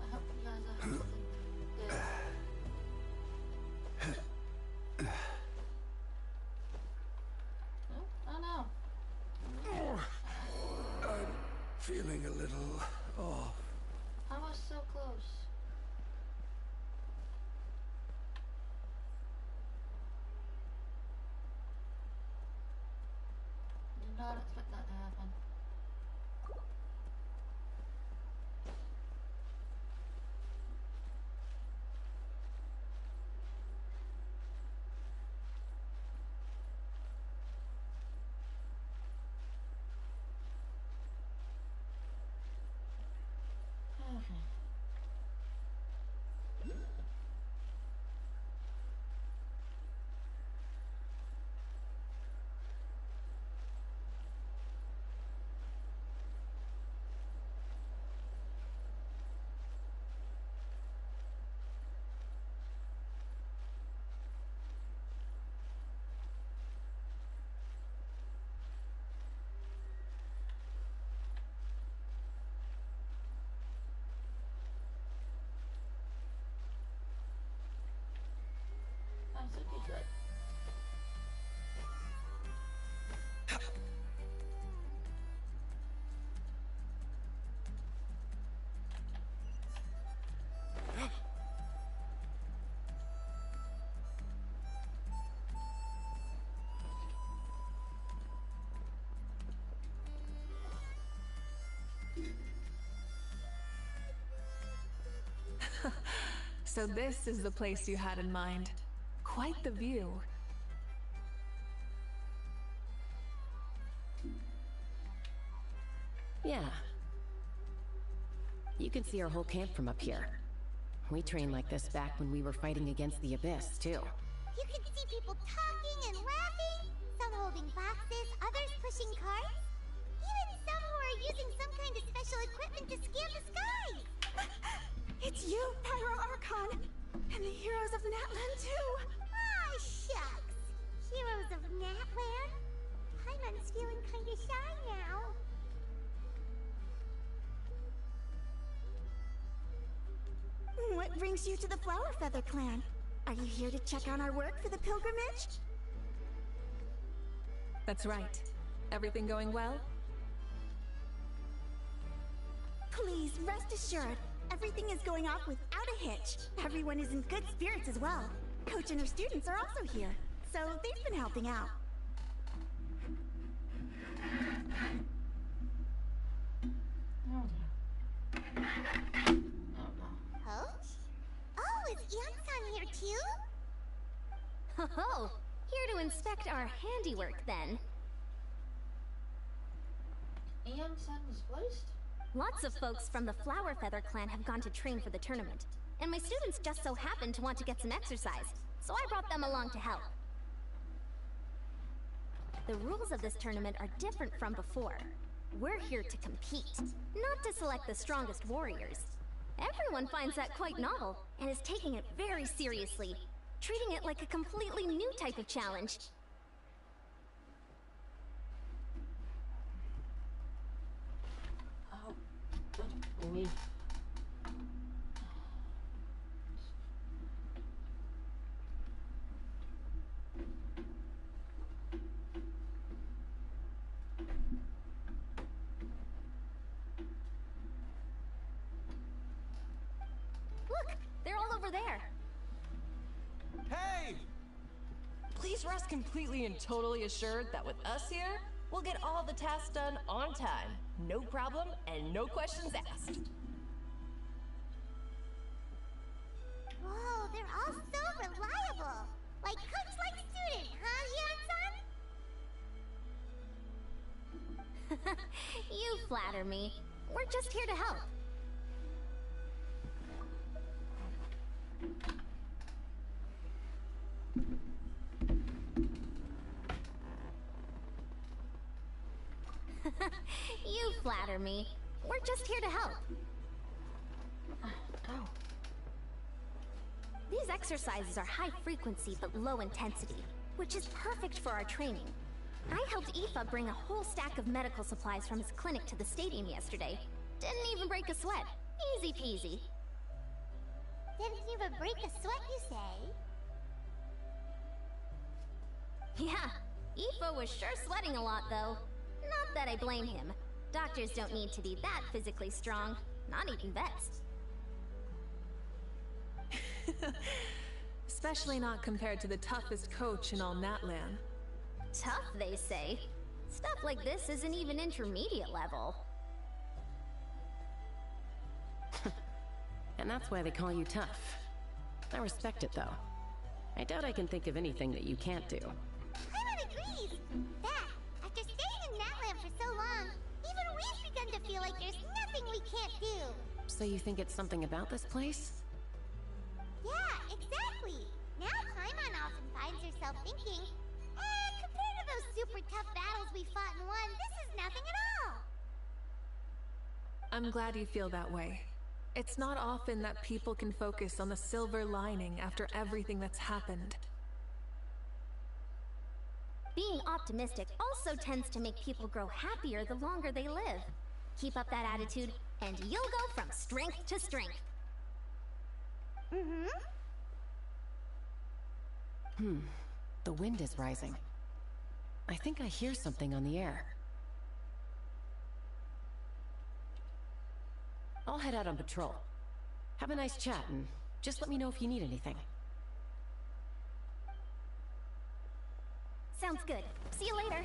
I hope you guys are having a good Oh no. I'm feeling a little off. I was so close. Did not expect that to happen. Okay. So this is the place you had in mind. Quite the view. Yeah. You can see our whole camp from up here. We trained like this back when we were fighting against the Abyss, too. You can see people talking and laughing, some holding boxes, others pushing carts. Even some who are using some kind of special equipment to scan the skies. It's you, Pyro Archon! And the heroes of Natlan, too! Ah, shucks. Heroes of Natlan? Paimon's feeling kinda shy now. What brings you to the Flower Feather Clan? Are you here to check on our work for the pilgrimage? That's right. Everything going well? Please, rest assured, everything is going off without a hitch. Everyone is in good spirits as well. Coach and her students are also here, so they've been helping out. Coach? Oh, is Iansan here too? Oh, here to inspect our handiwork then. Iansan was placed? Lots of folks from the Flower Feather Clan have gone to train for the tournament, and my students just so happen to want to get some exercise, so I brought them along to help. The rules of this tournament are different from before. We're here to compete, not to select the strongest warriors. Everyone finds that quite novel, and is taking it very seriously, treating it like a completely new type of challenge. Oh, good boy. Look, they're all over there. Hey! Please rest completely and totally assured that with us here, we'll get all the tasks done on time. No problem and no questions asked. Whoa, they're all so reliable. Like coach, like student, huh, Iansan? You flatter me. We're just here to help. You flatter me. We're just here to help. Go. These exercises are high frequency but low intensity, which is perfect for our training. I helped Aoife bring a whole stack of medical supplies from his clinic to the stadium yesterday. Didn't even break a sweat. Easy peasy. Didn't even break a sweat, you say? Yeah, Aoife was sure sweating a lot though. Not that I blame him. Doctors don't need to be that physically strong. Not even vets. Especially not compared to the toughest coach in all Natlan. Tough, they say. Stuff like this isn't even intermediate level. And that's why they call you tough. I respect it, though. I doubt I can think of anything that you can't do. Paimon agrees! That, after staying in Natlan for so long, even we've begun to feel like there's nothing we can't do. So you think it's something about this place? Yeah, exactly! Now Paimon often finds herself thinking, compared to those super tough battles we fought and won, this is nothing at all! I'm glad you feel that way. It's not often that people can focus on the silver lining after everything that's happened. Being optimistic also tends to make people grow happier the longer they live. Keep up that attitude, and you'll go from strength to strength. The wind is rising. I think I hear something on the air. I'll head out on patrol. Have a nice chat, and just let me know if you need anything. Sounds good. See you later.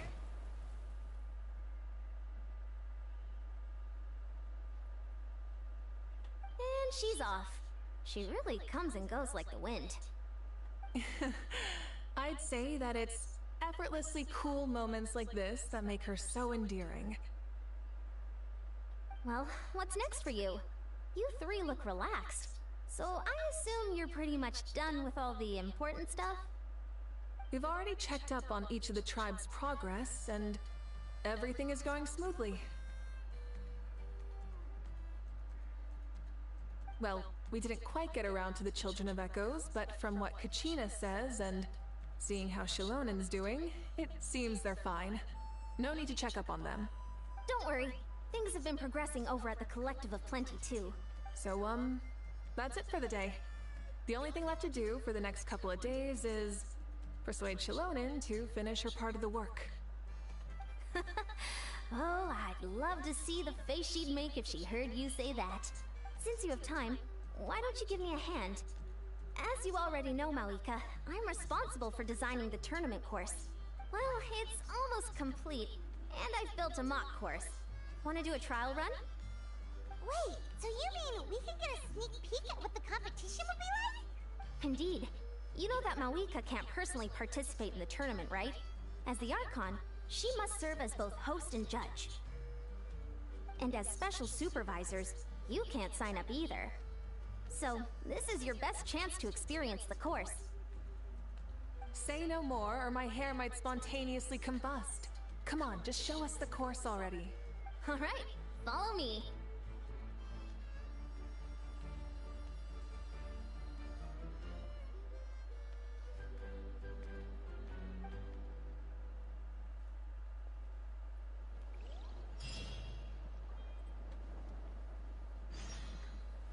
And she's off. She really comes and goes like the wind. I'd say that it's effortlessly cool moments like this that make her so endearing. Well, what's next for you? You three look relaxed. So I assume you're pretty much done with all the important stuff? We've already checked up on each of the tribe's progress, and everything is going smoothly. Well, we didn't quite get around to the Children of Echoes, but from what Kachina says, and seeing how Shilonen's doing, it seems they're fine. No need to check up on them. Don't worry. Things have been progressing over at the Collective of Plenty, too. So, that's it for the day. The only thing left to do for the next couple of days is persuade Shilonen to finish her part of the work. Oh, I'd love to see the face she'd make if she heard you say that. Since you have time, why don't you give me a hand? As you already know, Mavuika, I'm responsible for designing the tournament course. Well, it's almost complete, and I've built a mock course. Want to do a trial run? Wait, so you mean we can get a sneak peek at what the competition would be like? Indeed. You know that Mavuika can't personally participate in the tournament, right? As the Archon, she must serve as both host and judge. And as special supervisors, you can't sign up either. So, this is your best chance to experience the course. Say no more, or my hair might spontaneously combust. Come on, just show us the course already. Alright, follow me.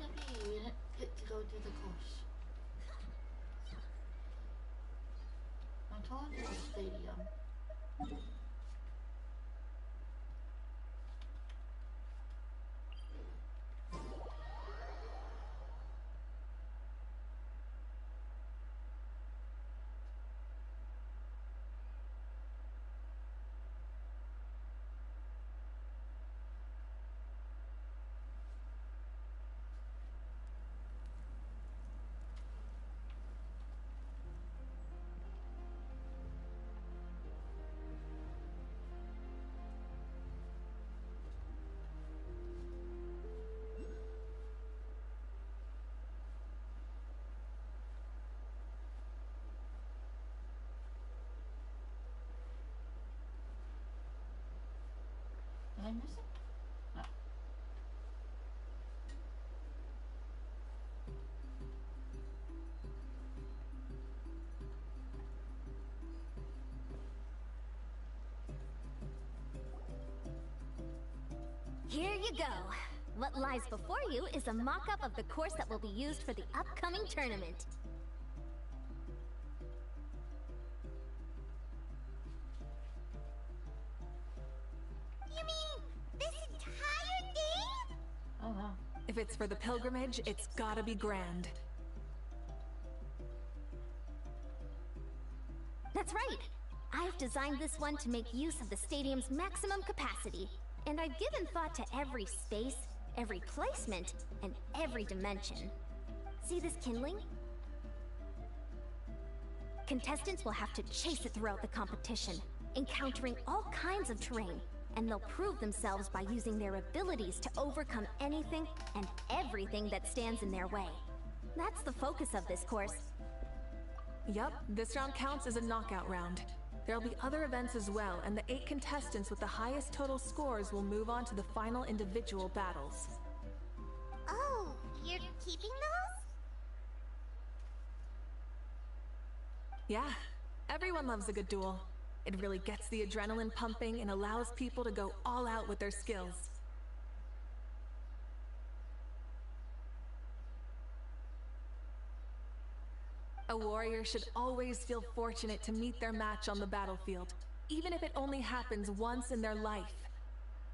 Maybe we didn't get to go to the course. I told you the stadium. Did I miss it? No. Here you go. What lies before you is a mock-up of the course that will be used for the upcoming tournament. You mean this entire thing? Oh wow. If it's for the pilgrimage, it's gotta be grand. That's right. I've designed this one to make use of the stadium's maximum capacity. And I've given thought to every space, every placement, and every dimension. See this kindling? Contestants will have to chase it throughout the competition, encountering all kinds of terrain, and they'll prove themselves by using their abilities to overcome anything and everything that stands in their way. That's the focus of this course. Yup, this round counts as a knockout round. There'll be other events as well, and the 8 contestants with the highest total scores will move on to the final individual battles. Oh, you're keeping those? Yeah, everyone loves a good duel. It really gets the adrenaline pumping and allows people to go all out with their skills. A warrior should always feel fortunate to meet their match on the battlefield, even if it only happens once in their life.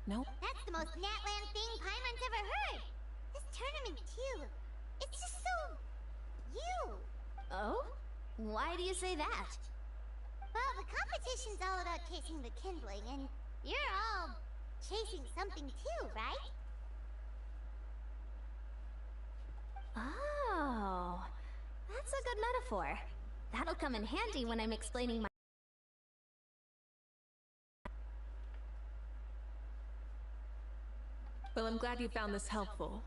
Nope. That's the most Natlan thing Paimon's ever heard. This tournament too. It's just so... you. Oh? Why do you say that? Well, the competition's all about chasing the kindling, and you're all chasing something too, right? Oh. metaphor. That'll come in handy when I'm explaining my... Well, I'm glad you found this helpful.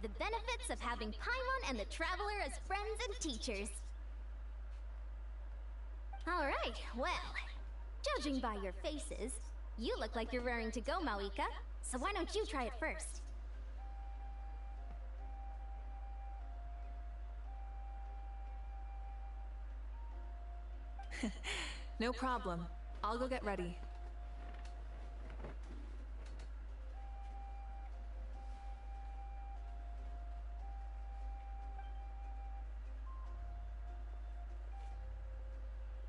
The benefits of having Paimon and the Traveler as friends and teachers. Alright, well, judging by your faces, you look like you're raring to go, Mavuika. So why don't you try it first? No problem. I'll go get ready.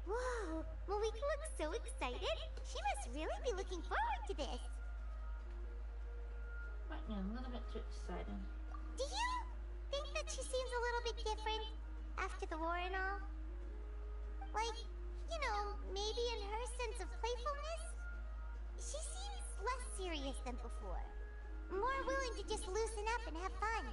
Whoa, Mavuika looks so excited. She must really be looking forward to this. Might be a little bit too exciting. Do you think that she seems a little bit different after the war and all? Like, you know, maybe in her sense of playfulness? She seems less serious than before. More willing to just loosen up and have fun.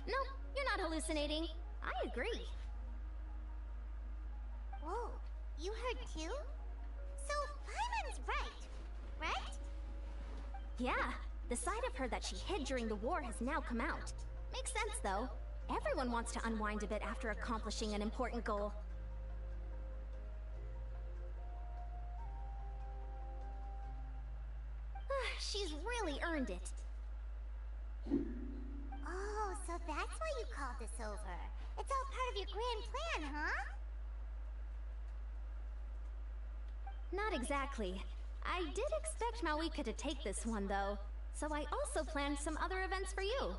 Nope, you're not hallucinating. I agree. Whoa, you heard too? So, Paimon's right? Yeah, the side of her that she hid during the war has now come out. Makes sense, though. Everyone wants to unwind a bit after accomplishing an important goal. She's really earned it. Oh, so that's why you called us over. It's all part of your grand plan, huh? Not exactly. I did expect Mavuika to take this one, though. So I also planned some other events for you.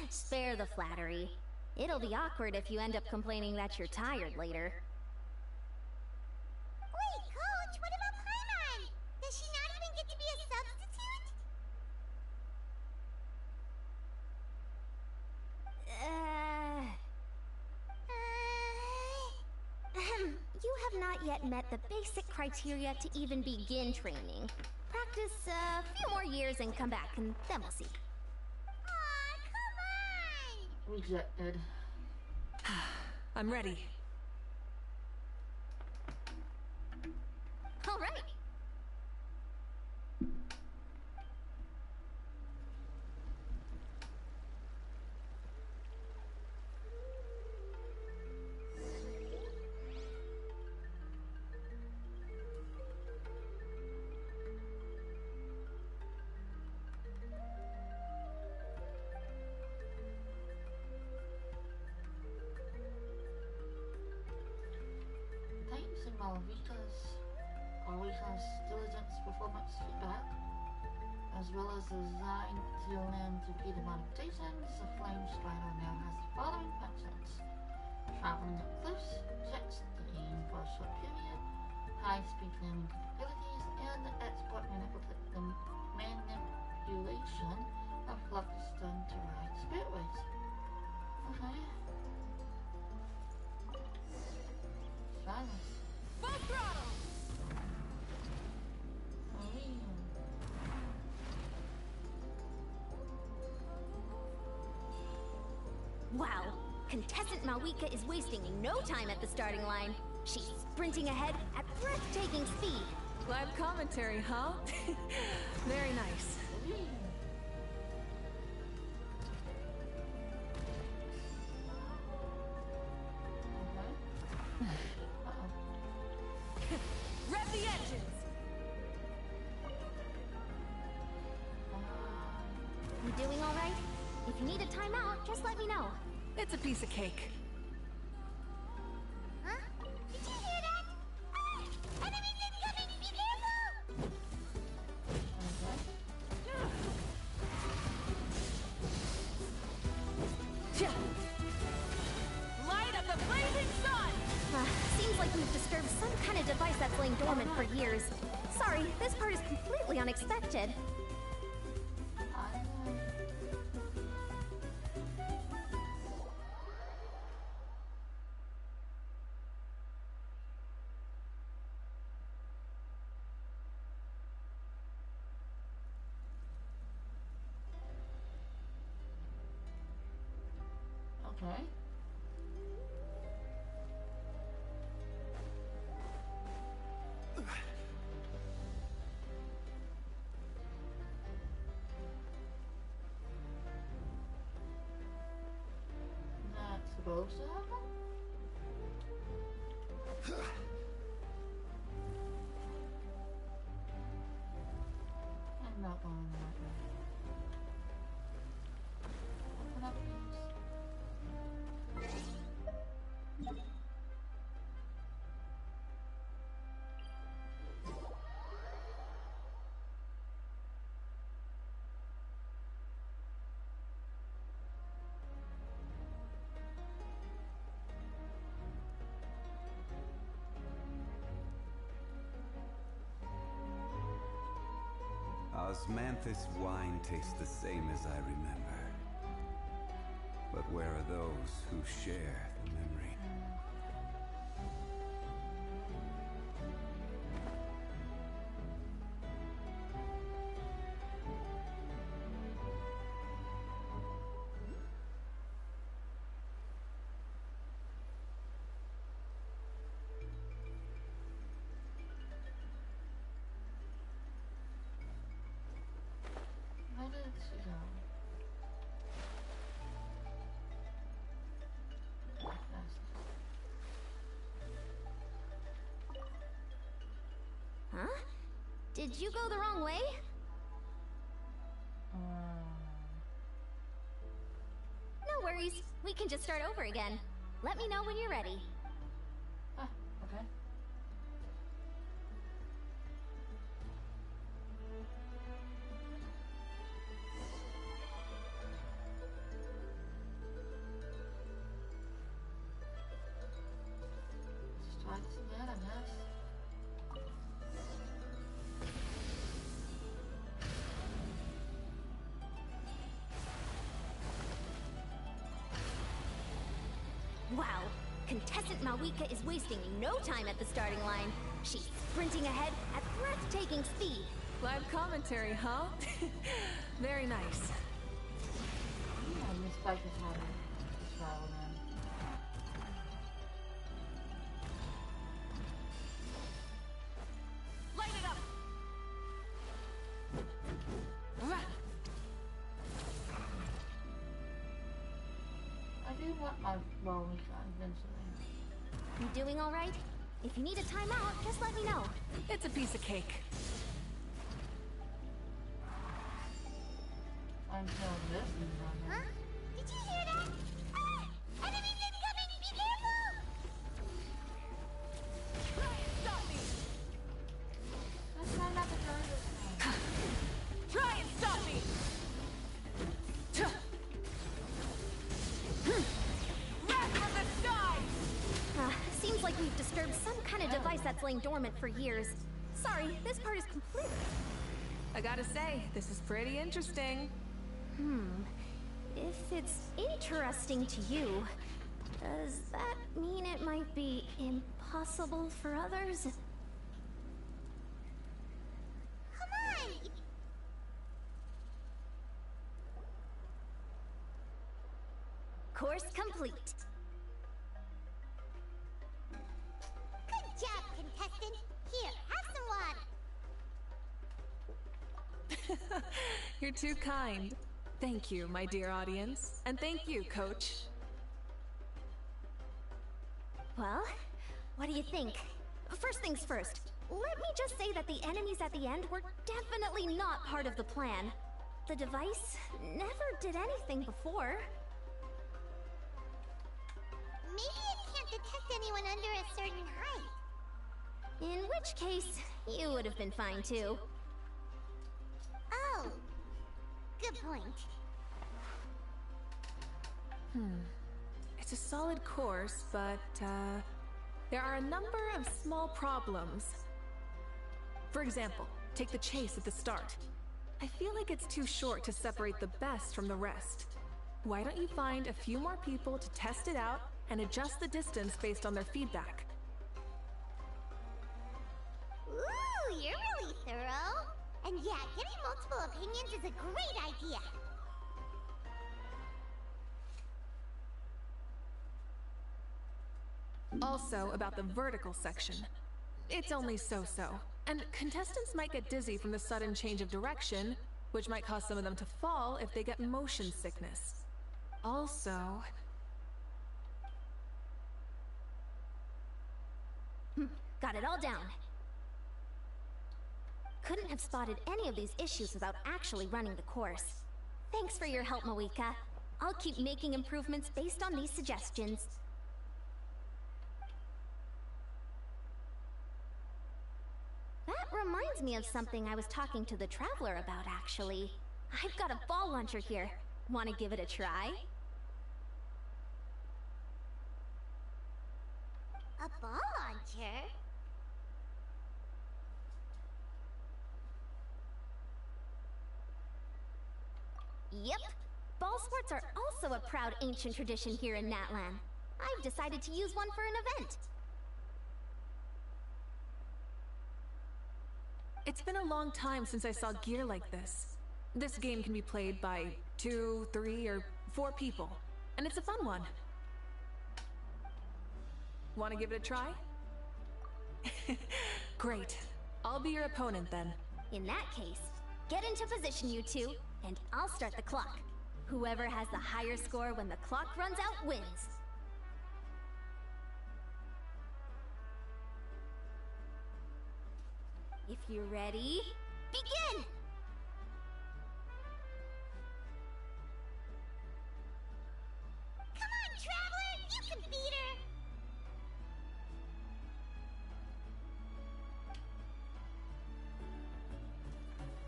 Spare the flattery. It'll be awkward if you end up complaining that you're tired later. Wait, Coach, what about Paimon? Does she not even get to be a substitute? You have not yet met the basic criteria to even begin training. Practice a few more years and come back, and then we'll see. Aw, come on! Rejected. I'm ready. All right. Thanks to Mavuika's always has diligence performance feedback, as well as the design to land repeated modifications. The Flamestrider now has the following functions: traveling up cliffs, checks the aim for a short period, high-speed landing capabilities, and export manipulation of fluffy stun to ride spiritways. Okay. Silence. Full throttle! Wow, contestant Mavuika is wasting no time at the starting line. She's sprinting ahead at breathtaking speed. Live commentary, huh? Very nice. Rev the engines! You doing all right? If you need a timeout, just let me know. It's a piece of cake. Huh? Did you hear that? Ah! Enemies incoming! Be careful! Light of the blazing sun! Seems like we've disturbed some kind of device that's lain dormant for years. Sorry, this part is completely unexpected. supposed to happen? I'm not going that way. Open up, please. Osmanthus wine tastes the same as I remember. But where are those who share the memory? Where did she go? Huh? Did you go the wrong way? No worries. We can just start over again. Let me know when you're ready. Ah, okay. Let's try this again, I guess. Wow, contestant Mavuika is wasting no time at the starting line. She's sprinting ahead at breathtaking speed. Live commentary, huh? Very nice. Yeah, Miss Spike is having this trial then. Light it up! I do want my Mavuika eventually. You doing all right? If you need a timeout, just let me know. It's a piece of cake. I'm so listening on Huh? her. Did you hear that? Ah! Enemies incoming! Be careful! Try and stop me! Let's try not to die this time. Try and stop me! Wrath from the sky! Seems like we've disturbed some kind of device that's laying dormant for years. Sorry, this part is complete. I gotta say, this is pretty interesting. If it's interesting to you, does that mean it might be impossible for others? Come on! Course complete. Good job, contestant. Here, have some water. You're too kind. Thank you, my dear audience. And thank you, Coach. Well, what do you think? First things first, let me just say that the enemies at the end were definitely not part of the plan. The device never did anything before. Maybe it can't detect anyone under a certain height. In which case, you would have been fine too. Oh, good point. It's a solid course, but, there are a number of small problems. For example, take the chase at the start. I feel like it's too short to separate the best from the rest. Why don't you find a few more people to test it out and adjust the distance based on their feedback? Ooh, you're really thorough. And yeah, getting multiple opinions is a great idea. Also, about the vertical section. It's only so-so, and contestants might get dizzy from the sudden change of direction, which might cause some of them to fall if they get motion sickness. Also... got it all down. Couldn't have spotted any of these issues without actually running the course. Thanks for your help, Mavuika. I'll keep making improvements based on these suggestions. That reminds me of something I was talking to the Traveler about, actually. I've got a ball launcher here. Want to give it a try? A ball launcher? Yep. Ball sports are also a proud ancient tradition here in Natlan. I've decided to use one for an event. It's been a long time since I saw gear like this. This game can be played by 2, 3, or 4 people, and it's a fun one. Want to give it a try? Great. I'll be your opponent then. In that case, get into position, you two, and I'll start the clock. Whoever has the higher score when the clock runs out wins. If you're ready, begin! Come on, Traveler! You can beat her!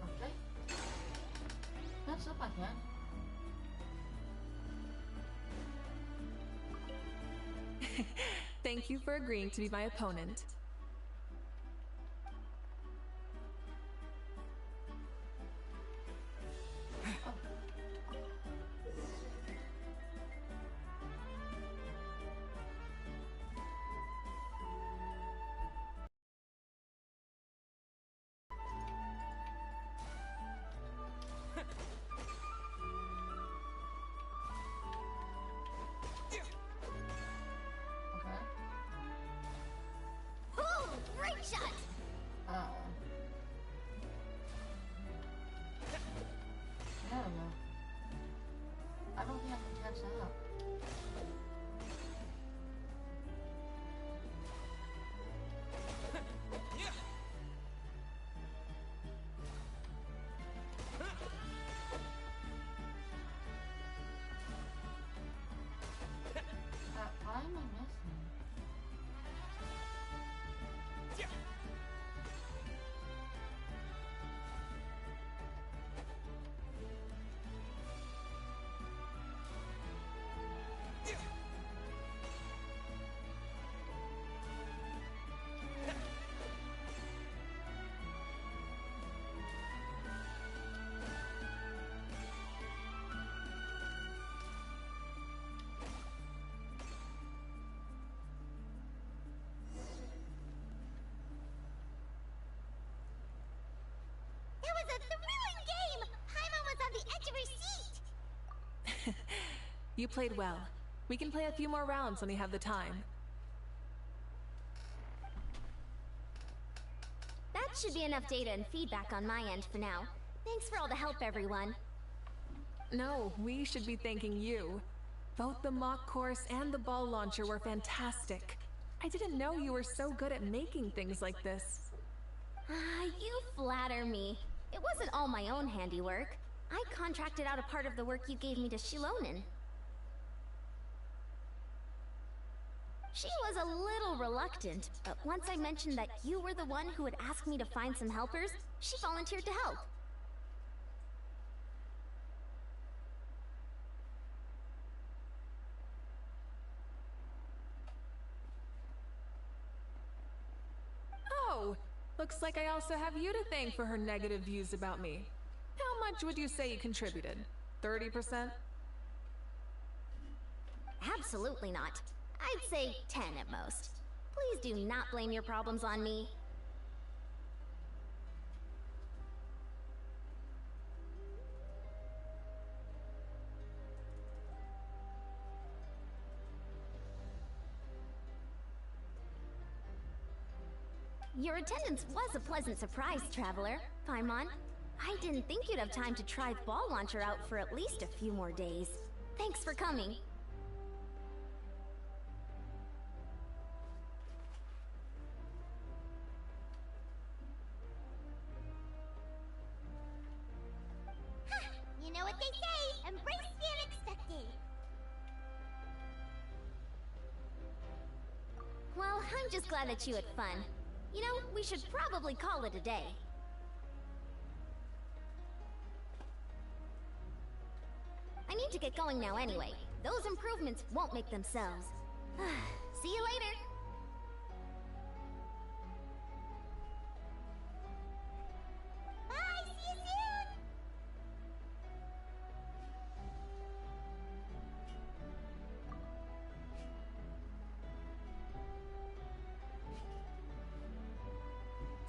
Okay. That's up, I can. Thank you for agreeing to be my opponent. That was a thrilling game! Paimon was on the edge of her seat! You played well. We can play a few more rounds when we have the time. That should be enough data and feedback on my end for now. Thanks for all the help, everyone. No, we should be thanking you. Both the mock course and the ball launcher were fantastic. I didn't know you were so good at making things like this. You flatter me. It wasn't all my own handiwork. I contracted out a part of the work you gave me to Shilonen. She was a little reluctant, but once I mentioned that you were the one who had asked me to find some helpers, she volunteered to help. Oh, looks like I also have you to thank for her negative views about me. How much would you say you contributed? 30%? Absolutely not. I'd say 10 at most. Please do not blame your problems on me. Your attendance was a pleasant surprise, Traveler. Paimon, I didn't think you'd have time to try the ball launcher out for at least a few more days. Thanks for coming. I'm just glad that you had fun. You know, we should probably call it a day. I need to get going now anyway. Those improvements won't make themselves. See you later. Bye, see you soon!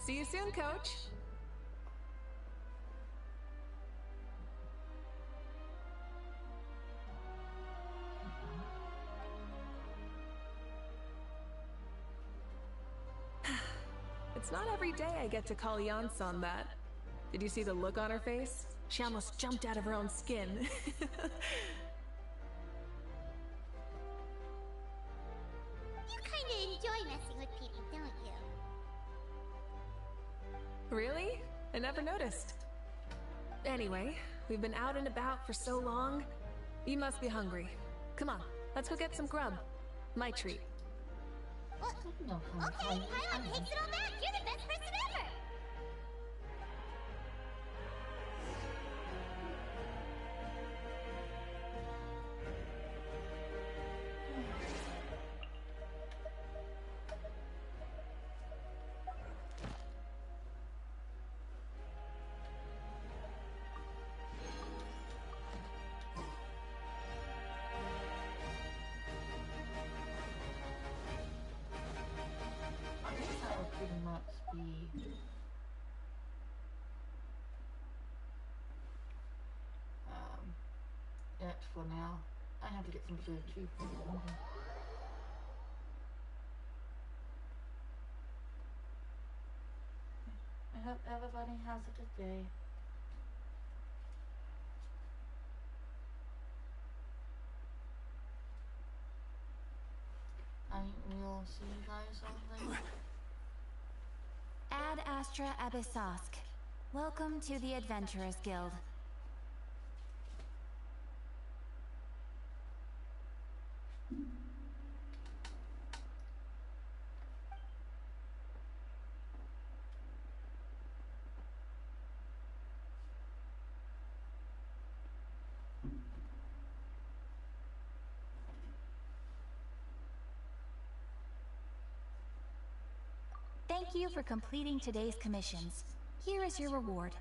See you soon, Coach. It's not every day I get to call Iansan that. Did you see the look on her face? She almost jumped out of her own skin. You kinda enjoy messing with people, don't you? Really? I never noticed. Anyway, we've been out and about for so long. You must be hungry. Come on, let's go get some grub. My treat. What? Okay, Pylon takes it all back. You're the best person ever. Pretty much be it for now. I have to get some food too. I hope everybody has a good day. I will see you guys all later. Ad Astra Abyssosk. Welcome to the Adventurers Guild. Thank you for completing today's commissions. Here is your reward.